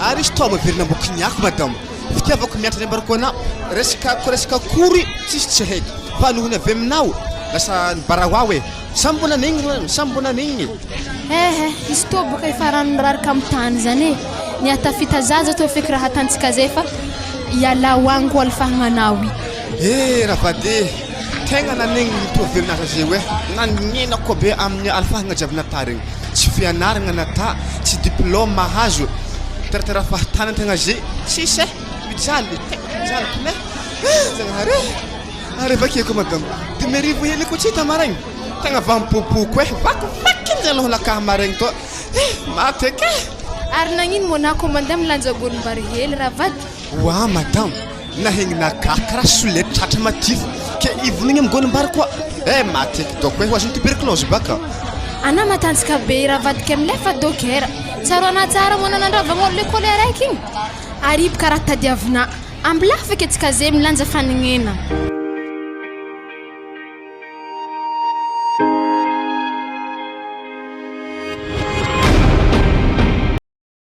ary izy tao maverina ambokiniako madame fitiavako mianatra ny ambarako anao resaka kory tsisy tsy haiko fa nohony avy aminao lasa barawa hoe sambona nigny izy tô boka efa ranonyraraka amin'ny tany zany e niatafita zaza tô feky raha tantsika zay fa iala hoagny koa alfahagnanao raha vade tegna nanegny mitovelonasa zay hoe nanena koa be amin'ny alfahagna jiaby nata regny tsy fianaragna nata tsy diplôme mahazo taratara fahatana tegna zay tsisy mijaly mijaly kone zagnahary ary vakeko madamo de merivo hely ko tsy hita maraigny tegna vampopoko vakivaky zay aloha lakaha maraigny to matek ary nagnino monako mandeha milanjagonimbary hely raha vady wa madamo nahegny naka karaha solety tratra matifo ke ivonigny amigonimbary koa mateky doko ho azony tuberculose baka ana matanjaka be raha vadika amilefa dokera tsaro ana tsara moana nandravagn'olo lekôly araiky igny ary iby karaha tadiavina ambilafa ke tsika zay milanja fanignena